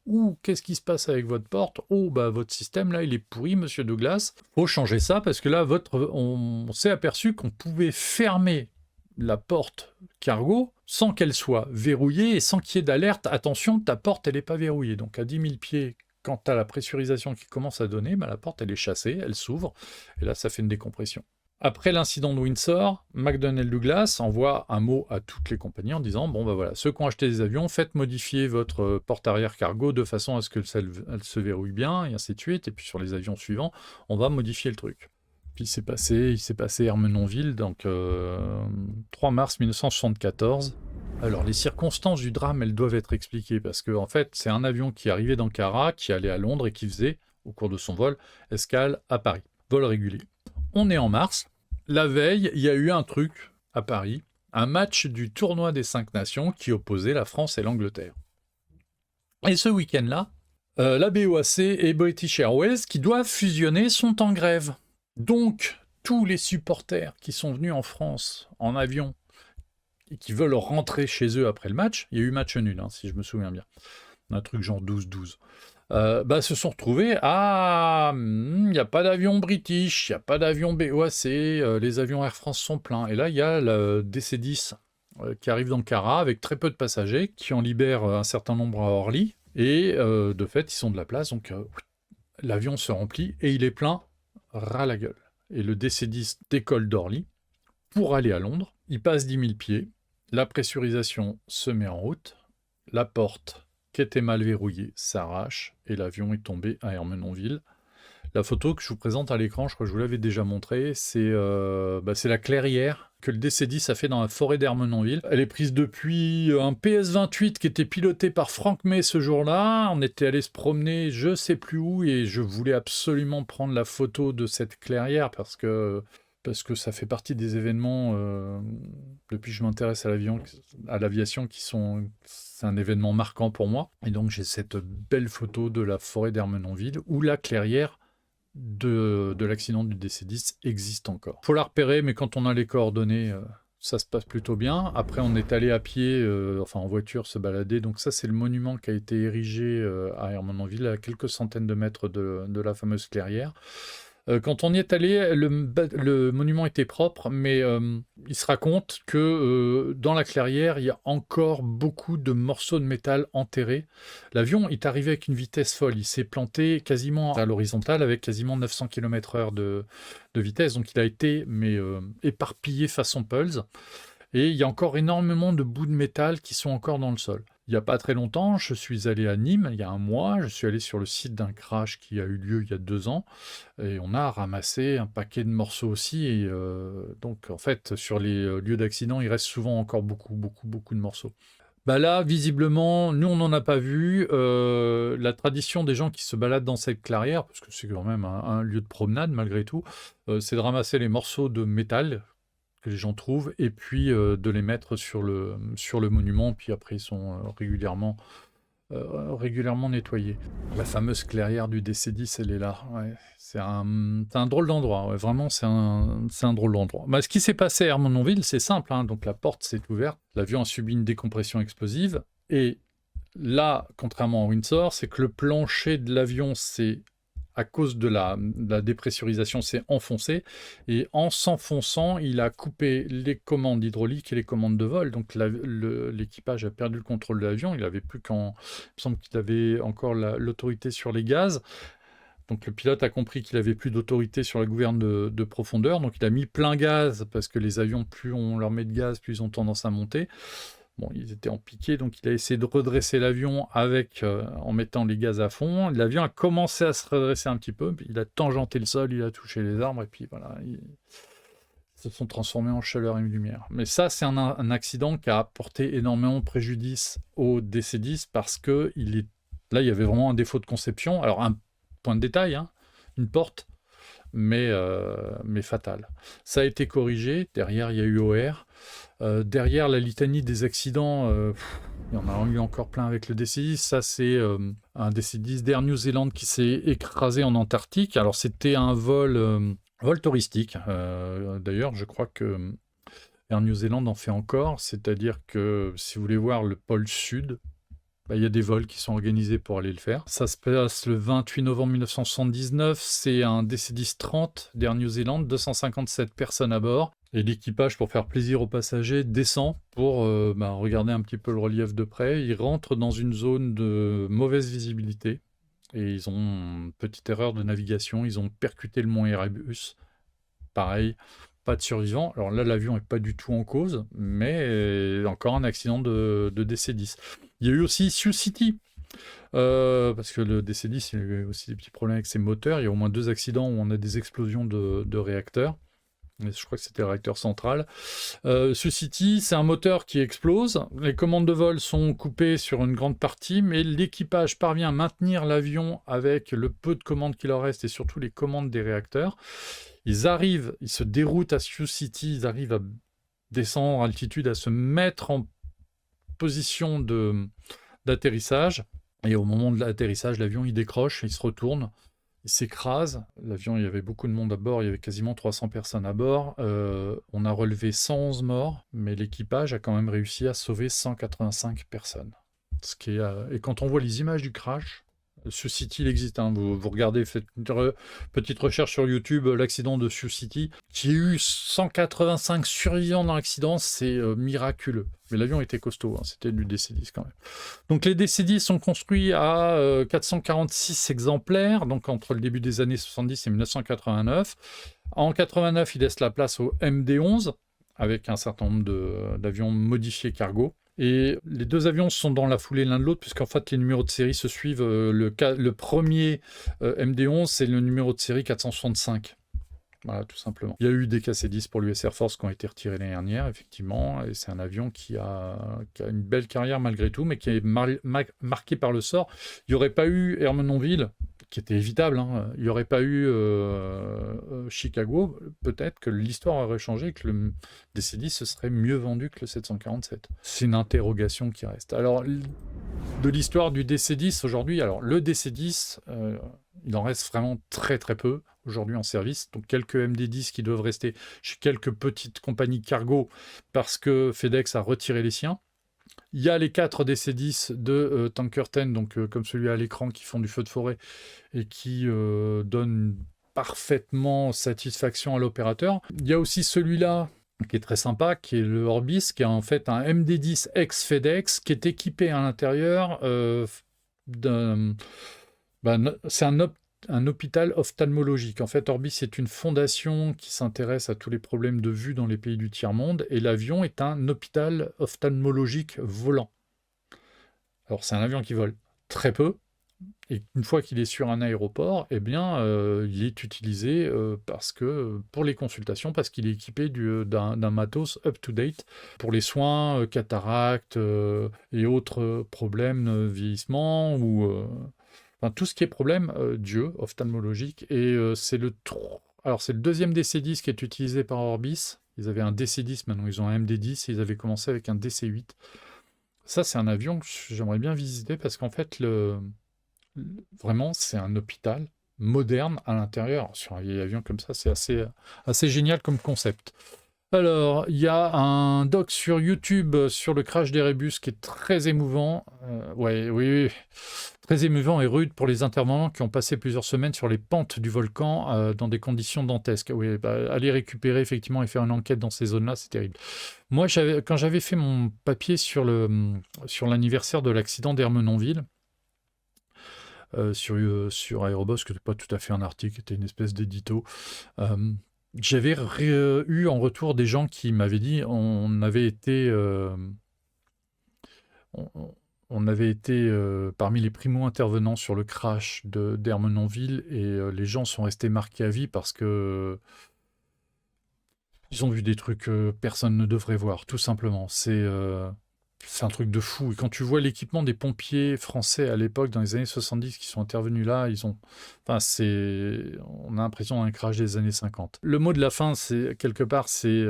Qu'est-ce qui se passe avec votre porte? Votre système là, il est pourri, monsieur Douglas. Faut changer ça parce que là, on s'est aperçu qu'on pouvait fermer la porte cargo sans qu'elle soit verrouillée et sans qu'il y ait d'alerte. Attention, ta porte, elle n'est pas verrouillée. Donc à 10 000 pieds, quand tu as la pressurisation qui commence à donner, la porte, elle est chassée, elle s'ouvre. Et là, ça fait une décompression. Après l'incident de Windsor, McDonnell Douglas envoie un mot à toutes les compagnies en disant voilà, ceux qui ont acheté des avions, faites modifier votre porte arrière cargo de façon à ce qu'elle se verrouille bien, et ainsi de suite. Et puis sur les avions suivants, on va modifier le truc. Puis il s'est passé Ermenonville, donc 3 mars 1974. Alors les circonstances du drame, elles doivent être expliquées, parce que en fait, c'est un avion qui arrivait d'Ankara, qui allait à Londres et qui faisait, au cours de son vol, escale à Paris. Vol régulier. On est en mars. La veille, il y a eu un truc à Paris, un match du tournoi des 5 nations qui opposait la France et l'Angleterre. Et ce week-end-là, la BOAC et British Airways, qui doivent fusionner, sont en grève. Donc, tous les supporters qui sont venus en France en avion et qui veulent rentrer chez eux après le match, il y a eu match nul, si je me souviens bien. Un truc genre 12-12. Se sont retrouvés il n'y a pas d'avion British, il n'y a pas d'avion BOAC, les avions Air France sont pleins. Et là, il y a le DC-10 qui arrive d'Ankara avec très peu de passagers, qui en libère un certain nombre à Orly. Et de fait, ils sont de la place, donc l'avion se remplit et il est plein ras la gueule. Et le DC-10 décolle d'Orly pour aller à Londres. Il passe 10 000 pieds, la pressurisation se met en route, la porte qui était mal verrouillé s'arrache et l'avion est tombé à Ermenonville. La photo que je vous présente à l'écran, je crois que je vous l'avais déjà montrée, c'est la clairière que le DC-10 a fait dans la forêt d'Ermenonville. Elle est prise depuis un PS-28 qui était piloté par Frank May ce jour-là. On était allé se promener je sais plus où et je voulais absolument prendre la photo de cette clairière parce que ça fait partie des événements, depuis que je m'intéresse à l'aviation, c'est un événement marquant pour moi. Et donc j'ai cette belle photo de la forêt d'Ermenonville où la clairière de l'accident du DC-10 existe encore. Faut la repérer, mais quand on a les coordonnées, ça se passe plutôt bien. Après, on est allé à pied, en voiture, se balader. Donc ça, c'est le monument qui a été érigé à Ermenonville, à quelques centaines de mètres de la fameuse clairière. Quand on y est allé, le monument était propre, mais il se raconte que dans la clairière, il y a encore beaucoup de morceaux de métal enterrés. L'avion est arrivé avec une vitesse folle. Il s'est planté quasiment à l'horizontale avec quasiment 900 km/h de vitesse. Donc il a été éparpillé façon Pulse. Et il y a encore énormément de bouts de métal qui sont encore dans le sol. Il n'y a pas très longtemps, je suis allé à Nîmes, il y a un mois, je suis allé sur le site d'un crash qui a eu lieu il y a 2 ans, et on a ramassé un paquet de morceaux aussi, et donc en fait, sur les lieux d'accident, il reste souvent encore beaucoup de morceaux. Bah là, visiblement, nous, on n'en a pas vu. La tradition des gens qui se baladent dans cette clairière, parce que c'est quand même un lieu de promenade malgré tout, c'est de ramasser les morceaux de métal que les gens trouvent et puis de les mettre sur le monument. Puis après, ils sont régulièrement nettoyés. La fameuse clairière du DC-10, elle est là. Ouais. C'est un drôle d'endroit. Ouais. Vraiment, c'est un drôle d'endroit. Bah, ce qui s'est passé à Hermonville, c'est simple. Hein. Donc la porte s'est ouverte. L'avion a subi une décompression explosive. Et là, contrairement à Windsor, c'est que le plancher de l'avion s'est, à cause de la dépressurisation, s'est enfoncé. Et en s'enfonçant, il a coupé les commandes hydrauliques et les commandes de vol. Donc l'équipage a perdu le contrôle de l'avion. Il avait plus qu'en... Il me semble qu'il avait encore l'autorité sur les gaz. Donc le pilote a compris qu'il avait plus d'autorité sur la gouverne de profondeur. Donc il a mis plein gaz, parce que les avions, plus on leur met de gaz, plus ils ont tendance à monter. Bon, ils étaient en piqué, donc il a essayé de redresser l'avion en mettant les gaz à fond. L'avion a commencé à se redresser un petit peu, puis il a tangenté le sol, il a touché les arbres, et puis voilà, ils se sont transformés en chaleur et lumière. Mais ça, c'est un accident qui a porté énormément de préjudice au DC-10, parce que là, il y avait vraiment un défaut de conception. Alors, un point de détail, hein, une porte, mais fatal. Ça a été corrigé. Derrière, il y a eu OR. Derrière la litanie des accidents, il y en a eu encore plein avec le DC-10. Ça, c'est un DC-10 d'Air New Zealand qui s'est écrasé en Antarctique. Alors, c'était un vol touristique. D'ailleurs, je crois que Air New Zealand en fait encore. C'est-à-dire que si vous voulez voir le pôle sud, il y a des vols qui sont organisés pour aller le faire. Ça se passe le 28 novembre 1979. C'est un DC-10-30 d'Air New Zealand, 257 personnes à bord. Et l'équipage, pour faire plaisir aux passagers, descend pour regarder un petit peu le relief de près. Ils rentrent dans une zone de mauvaise visibilité. Et ils ont, petite erreur de navigation, ils ont percuté le mont Erebus. Pareil, pas de survivants. Alors là, l'avion n'est pas du tout en cause, mais encore un accident de DC-10. Il y a eu aussi Sioux City, parce que le DC-10, il y a eu aussi des petits problèmes avec ses moteurs. Il y a au moins 2 accidents où on a des explosions de réacteurs. Je crois que c'était le réacteur central. Sioux City, c'est un moteur qui explose. Les commandes de vol sont coupées sur une grande partie, mais l'équipage parvient à maintenir l'avion avec le peu de commandes qu'il leur reste et surtout les commandes des réacteurs. Ils se déroutent à Sioux City, ils arrivent à descendre en altitude, à se mettre en position d'atterrissage. Et au moment de l'atterrissage, l'avion il décroche, il se retourne. Il s'écrase. L'avion, il y avait beaucoup de monde à bord. Il y avait quasiment 300 personnes à bord. On a relevé 111 morts, mais l'équipage a quand même réussi à sauver 185 personnes. Et quand on voit les images du crash, Sioux City, il existe. Hein. Vous regardez, faites une petite recherche sur YouTube, l'accident de Sioux City. Qui a eu 185 survivants dans l'accident, c'est miraculeux. Mais l'avion était costaud, hein. C'était du DC-10 quand même. Donc les DC-10 sont construits à 446 exemplaires, donc entre le début des années 70 et 1989. En 89, il laisse la place au MD-11, avec un certain nombre d'avions modifiés cargo. Et les 2 avions sont dans la foulée l'un de l'autre, puisqu'en fait, les numéros de série se suivent. Le premier MD-11, c'est le numéro de série 465. Voilà, tout simplement. Il y a eu des KC-10 pour l'US Air Force qui ont été retirés l'année dernière, effectivement. Et c'est un avion qui a une belle carrière malgré tout, mais qui est marqué par le sort. Il n'y aurait pas eu Hermonville, qui était évitable, hein. Il n'y aurait pas eu Chicago, peut-être que l'histoire aurait changé, que le DC-10 se serait mieux vendu que le 747. C'est une interrogation qui reste. Alors, de l'histoire du DC-10 aujourd'hui, alors le DC-10, il en reste vraiment très très peu aujourd'hui en service, donc quelques MD-10 qui doivent rester chez quelques petites compagnies cargo parce que FedEx a retiré les siens. Il y a les 4 DC-10 de Tankerton, donc comme celui à l'écran, qui font du feu de forêt et qui donnent parfaitement satisfaction à l'opérateur. Il y a aussi celui-là qui est très sympa, qui est le Orbis, qui est en fait un MD-10 ex-FedEx, qui est équipé à l'intérieur c'est un hôpital ophtalmologique. En fait, Orbis est une fondation qui s'intéresse à tous les problèmes de vue dans les pays du tiers-monde, et l'avion est un hôpital ophtalmologique volant. Alors, c'est un avion qui vole très peu, Et une fois qu'il est sur un aéroport, eh bien, il est utilisé parce que, pour les consultations, parce qu'il est équipé d'un matos up-to-date pour les soins, cataractes et autres problèmes de vieillissement ou enfin, tout ce qui est problème d'yeux ophtalmologique. Et alors, c'est le deuxième DC-10 qui est utilisé par Orbis. Ils avaient un DC-10, maintenant ils ont un MD-10 et ils avaient commencé avec un DC-8. Ça, c'est un avion que j'aimerais bien visiter parce qu'en fait, vraiment, c'est un hôpital moderne à l'intérieur. Sur un vieil avion comme ça, c'est assez génial comme concept. Alors, il y a un doc sur YouTube sur le crash d'Erebus qui est très émouvant. Oui, très émouvant et rude pour les intervenants qui ont passé plusieurs semaines sur les pentes du volcan dans des conditions dantesques. Oui, aller récupérer effectivement et faire une enquête dans ces zones-là, c'est terrible. Moi, quand j'avais fait mon papier sur l'anniversaire de l'accident d'Ermenonville, sur Aérobus, que c'était pas tout à fait un article, c'était une espèce d'édito. J'avais eu en retour des gens qui m'avaient dit on avait été parmi les primo-intervenants sur le crash d'Ermenonville et les gens sont restés marqués à vie parce que ils ont vu des trucs que personne ne devrait voir, tout simplement. C'est un truc de fou. Et quand tu vois l'équipement des pompiers français à l'époque, dans les années 70, qui sont intervenus là, enfin, on a l'impression d'un crash des années 50. Le mot de la fin, c'est quelque part, c'est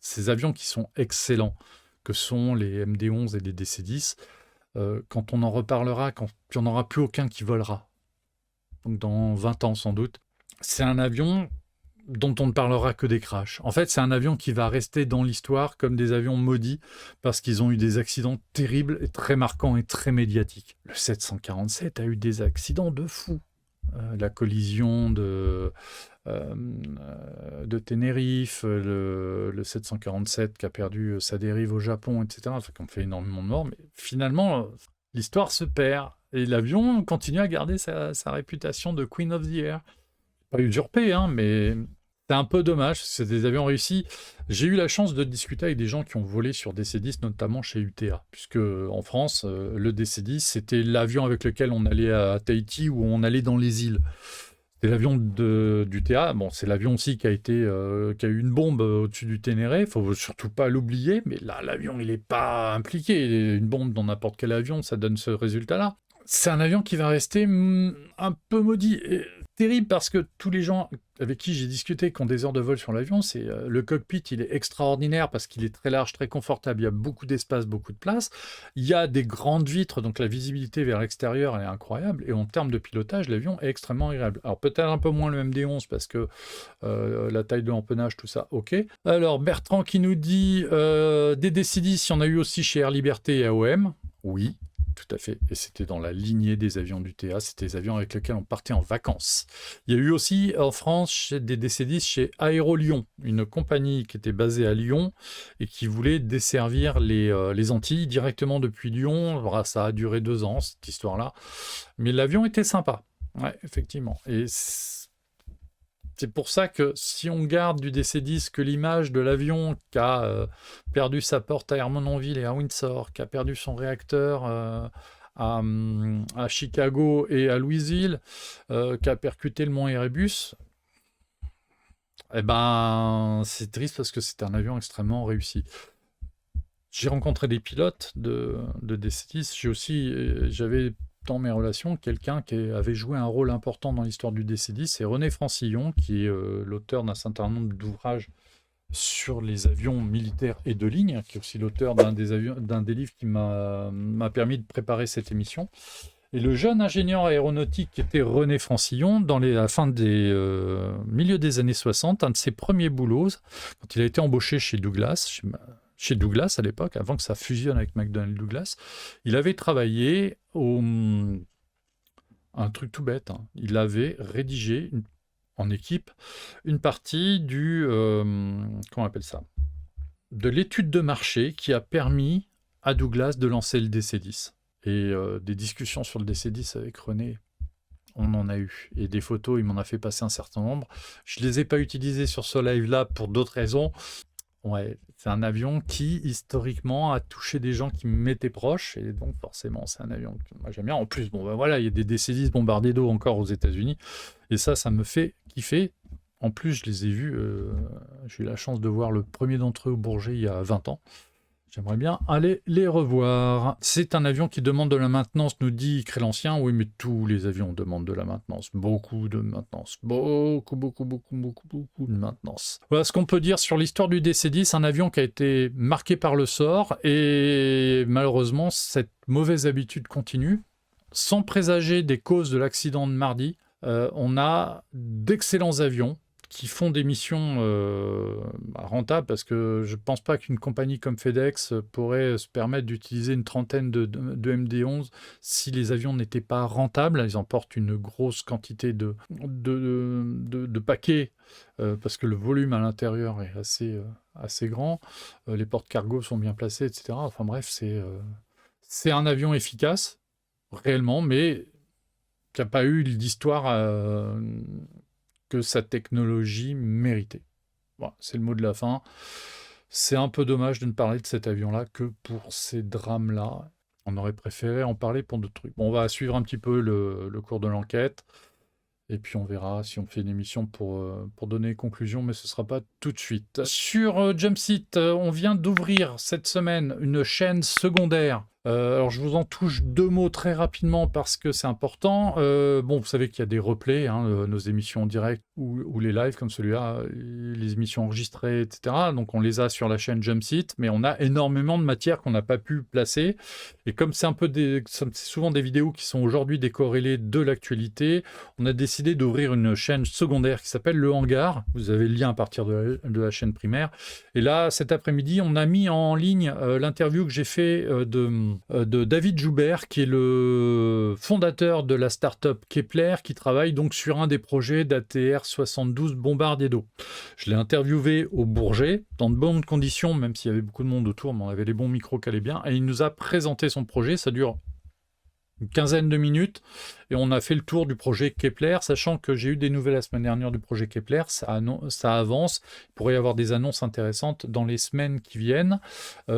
ces avions qui sont excellents, que sont les MD-11 et les DC-10. Quand on en reparlera, quand il n'y en aura plus aucun qui volera, donc dans 20 ans sans doute, c'est un avion dont on ne parlera que des crashs. En fait, c'est un avion qui va rester dans l'histoire comme des avions maudits parce qu'ils ont eu des accidents terribles et très marquants et très médiatiques. Le 747 a eu des accidents de fou. La collision de Tenerife, le 747 qui a perdu sa dérive au Japon, etc. Enfin, qui ont fait énormément de morts, mais finalement, l'histoire se perd. Et l'avion continue à garder sa réputation de Queen of the Air. Pas usurpé, hein, mais c'est un peu dommage, c'est des avions réussis. J'ai eu la chance de discuter avec des gens qui ont volé sur DC-10, notamment chez UTA, puisque en France, le DC-10, c'était l'avion avec lequel on allait à Tahiti ou on allait dans les îles. C'était l'avion d'UTA. Bon, c'est l'avion aussi qui a eu une bombe au-dessus du Ténéré, il faut surtout pas l'oublier, mais là, l'avion, il n'est pas impliqué. Une bombe dans n'importe quel avion, ça donne ce résultat-là. C'est un avion qui va rester un peu maudit. Et terrible parce que tous les gens avec qui j'ai discuté qui ont des heures de vol sur l'avion, le cockpit, il est extraordinaire parce qu'il est très large, très confortable, il y a beaucoup d'espace, beaucoup de place. Il y a des grandes vitres, donc la visibilité vers l'extérieur, elle est incroyable. Et en termes de pilotage, l'avion est extrêmement agréable. Alors peut-être un peu moins le MD-11 parce que la taille de l'empennage, tout ça, ok. Alors Bertrand qui nous dit des DC-10, il y en a eu aussi chez Air Liberté et AOM. Oui. Tout à fait, et c'était dans la lignée des avions du TA, c'était les avions avec lesquels on partait en vacances. Il y a eu aussi en France des DC-10 chez Aérolyon, une compagnie qui était basée à Lyon et qui voulait desservir les Antilles directement depuis Lyon. Alors, ça a duré 2 ans, cette histoire-là, mais l'avion était sympa, ouais, effectivement. Et c'est pour ça que si on garde du DC-10 que l'image de l'avion qui a perdu sa porte à Ermenonville et à Windsor, qui a perdu son réacteur à Chicago et à Louisville, qui a percuté le mont Erebus, eh ben, c'est triste parce que c'était un avion extrêmement réussi. J'ai rencontré des pilotes de DC-10. J'avais dans mes relations quelqu'un qui avait joué un rôle important dans l'histoire du DC-10, c'est René Francillon, qui est l'auteur d'un certain nombre d'ouvrages sur les avions militaires et de ligne, qui est aussi l'auteur d'un des livres qui m'a permis de préparer cette émission. Et le jeune ingénieur aéronautique qui était René Francillon, dans la fin des milieu des années 60, un de ses premiers boulots, quand il a été embauché chez Douglas, chez Douglas à l'époque, avant que ça fusionne avec McDonnell Douglas, il avait travaillé un truc tout bête, hein. Il avait rédigé en équipe une partie comment on appelle ça, de l'étude de marché qui a permis à Douglas de lancer le DC-10. Et des discussions sur le DC-10 avec René, on en a eu. Et des photos, il m'en a fait passer un certain nombre. Je ne les ai pas utilisées sur ce live-là pour d'autres raisons. Ouais, c'est un avion qui, historiquement, a touché des gens qui m'étaient proches, et donc forcément, c'est un avion que moi j'aime bien. En plus, bon, ben voilà, il y a des DC-10 bombardés d'eau encore aux États-Unis, et ça me fait kiffer. En plus, je les ai vus, j'ai eu la chance de voir le premier d'entre eux au Bourget il y a 20 ans. J'aimerais bien aller les revoir. C'est un avion qui demande de la maintenance, nous dit Crélancien. Oui, mais tous les avions demandent de la maintenance. Beaucoup de maintenance. Beaucoup de maintenance. Voilà ce qu'on peut dire sur l'histoire du DC-10. Un avion qui a été marqué par le sort. Et malheureusement, cette mauvaise habitude continue. Sans présager des causes de l'accident de mardi, on a d'excellents avions qui font des missions rentables, parce que je ne pense pas qu'une compagnie comme FedEx pourrait se permettre d'utiliser une trentaine de MD-11 si les avions n'étaient pas rentables. Ils emportent une grosse quantité de paquets, parce que le volume à l'intérieur est assez grand. Les porte-cargo sont bien placés, etc. Enfin bref, c'est un avion efficace, réellement, mais qui n'a pas eu l'histoire que sa technologie méritait. Voilà, c'est le mot de la fin. C'est un peu dommage de ne parler de cet avion-là que pour ces drames-là. On aurait préféré en parler pour d'autres trucs. Bon, on va suivre un petit peu le cours de l'enquête. Et puis on verra si on fait une émission pour donner conclusion, mais ce ne sera pas tout de suite. Sur Jumpseat, on vient d'ouvrir cette semaine une chaîne secondaire. Alors je vous en touche 2 mots très rapidement parce que c'est important. Bon, vous savez qu'il y a des replays, nos émissions en direct ou les lives comme celui-là, les émissions enregistrées, etc. Donc on les a sur la chaîne Jumpseat, mais on a énormément de matière qu'on n'a pas pu placer. Et comme c'est souvent des vidéos qui sont aujourd'hui décorrélées de l'actualité, on a décidé d'ouvrir une chaîne secondaire qui s'appelle Le Hangar. Vous avez le lien à partir de la chaîne primaire. Et là, cet après-midi, on a mis en ligne l'interview que j'ai fait de David Joubert, qui est le fondateur de la start-up Kepler, qui travaille donc sur un des projets d'ATR 72 bombardier d'eau. Je l'ai interviewé au Bourget, dans de bonnes conditions, même s'il y avait beaucoup de monde autour, mais on avait les bons micros qui allaient bien, et il nous a présenté son projet. Ça dure une quinzaine de minutes, et on a fait le tour du projet Kepler, sachant que j'ai eu des nouvelles la semaine dernière du projet Kepler, ça avance, il pourrait y avoir des annonces intéressantes dans les semaines qui viennent.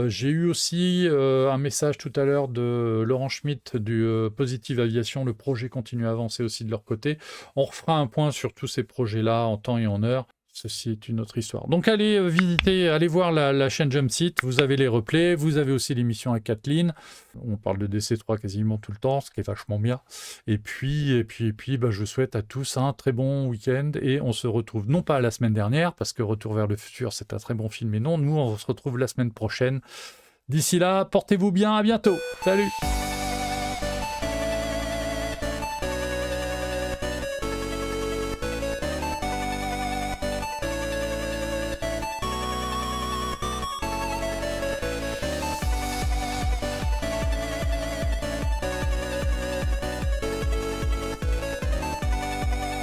J'ai eu aussi un message tout à l'heure de Laurent Schmitt du Positive Aviation, le projet continue à avancer aussi de leur côté. On refera un point sur tous ces projets-là en temps et en heure. Ceci est une autre histoire. Donc allez visiter, allez voir la chaîne Jumpseat, vous avez les replays, vous avez aussi l'émission avec Kathleen. On parle de DC3 quasiment tout le temps, ce qui est vachement bien. Et puis je souhaite à tous un très bon week-end, et on se retrouve non pas la semaine dernière, parce que Retour vers le futur c'est un très bon film, mais non, nous on se retrouve la semaine prochaine. D'ici là, portez-vous bien, à bientôt. Salut!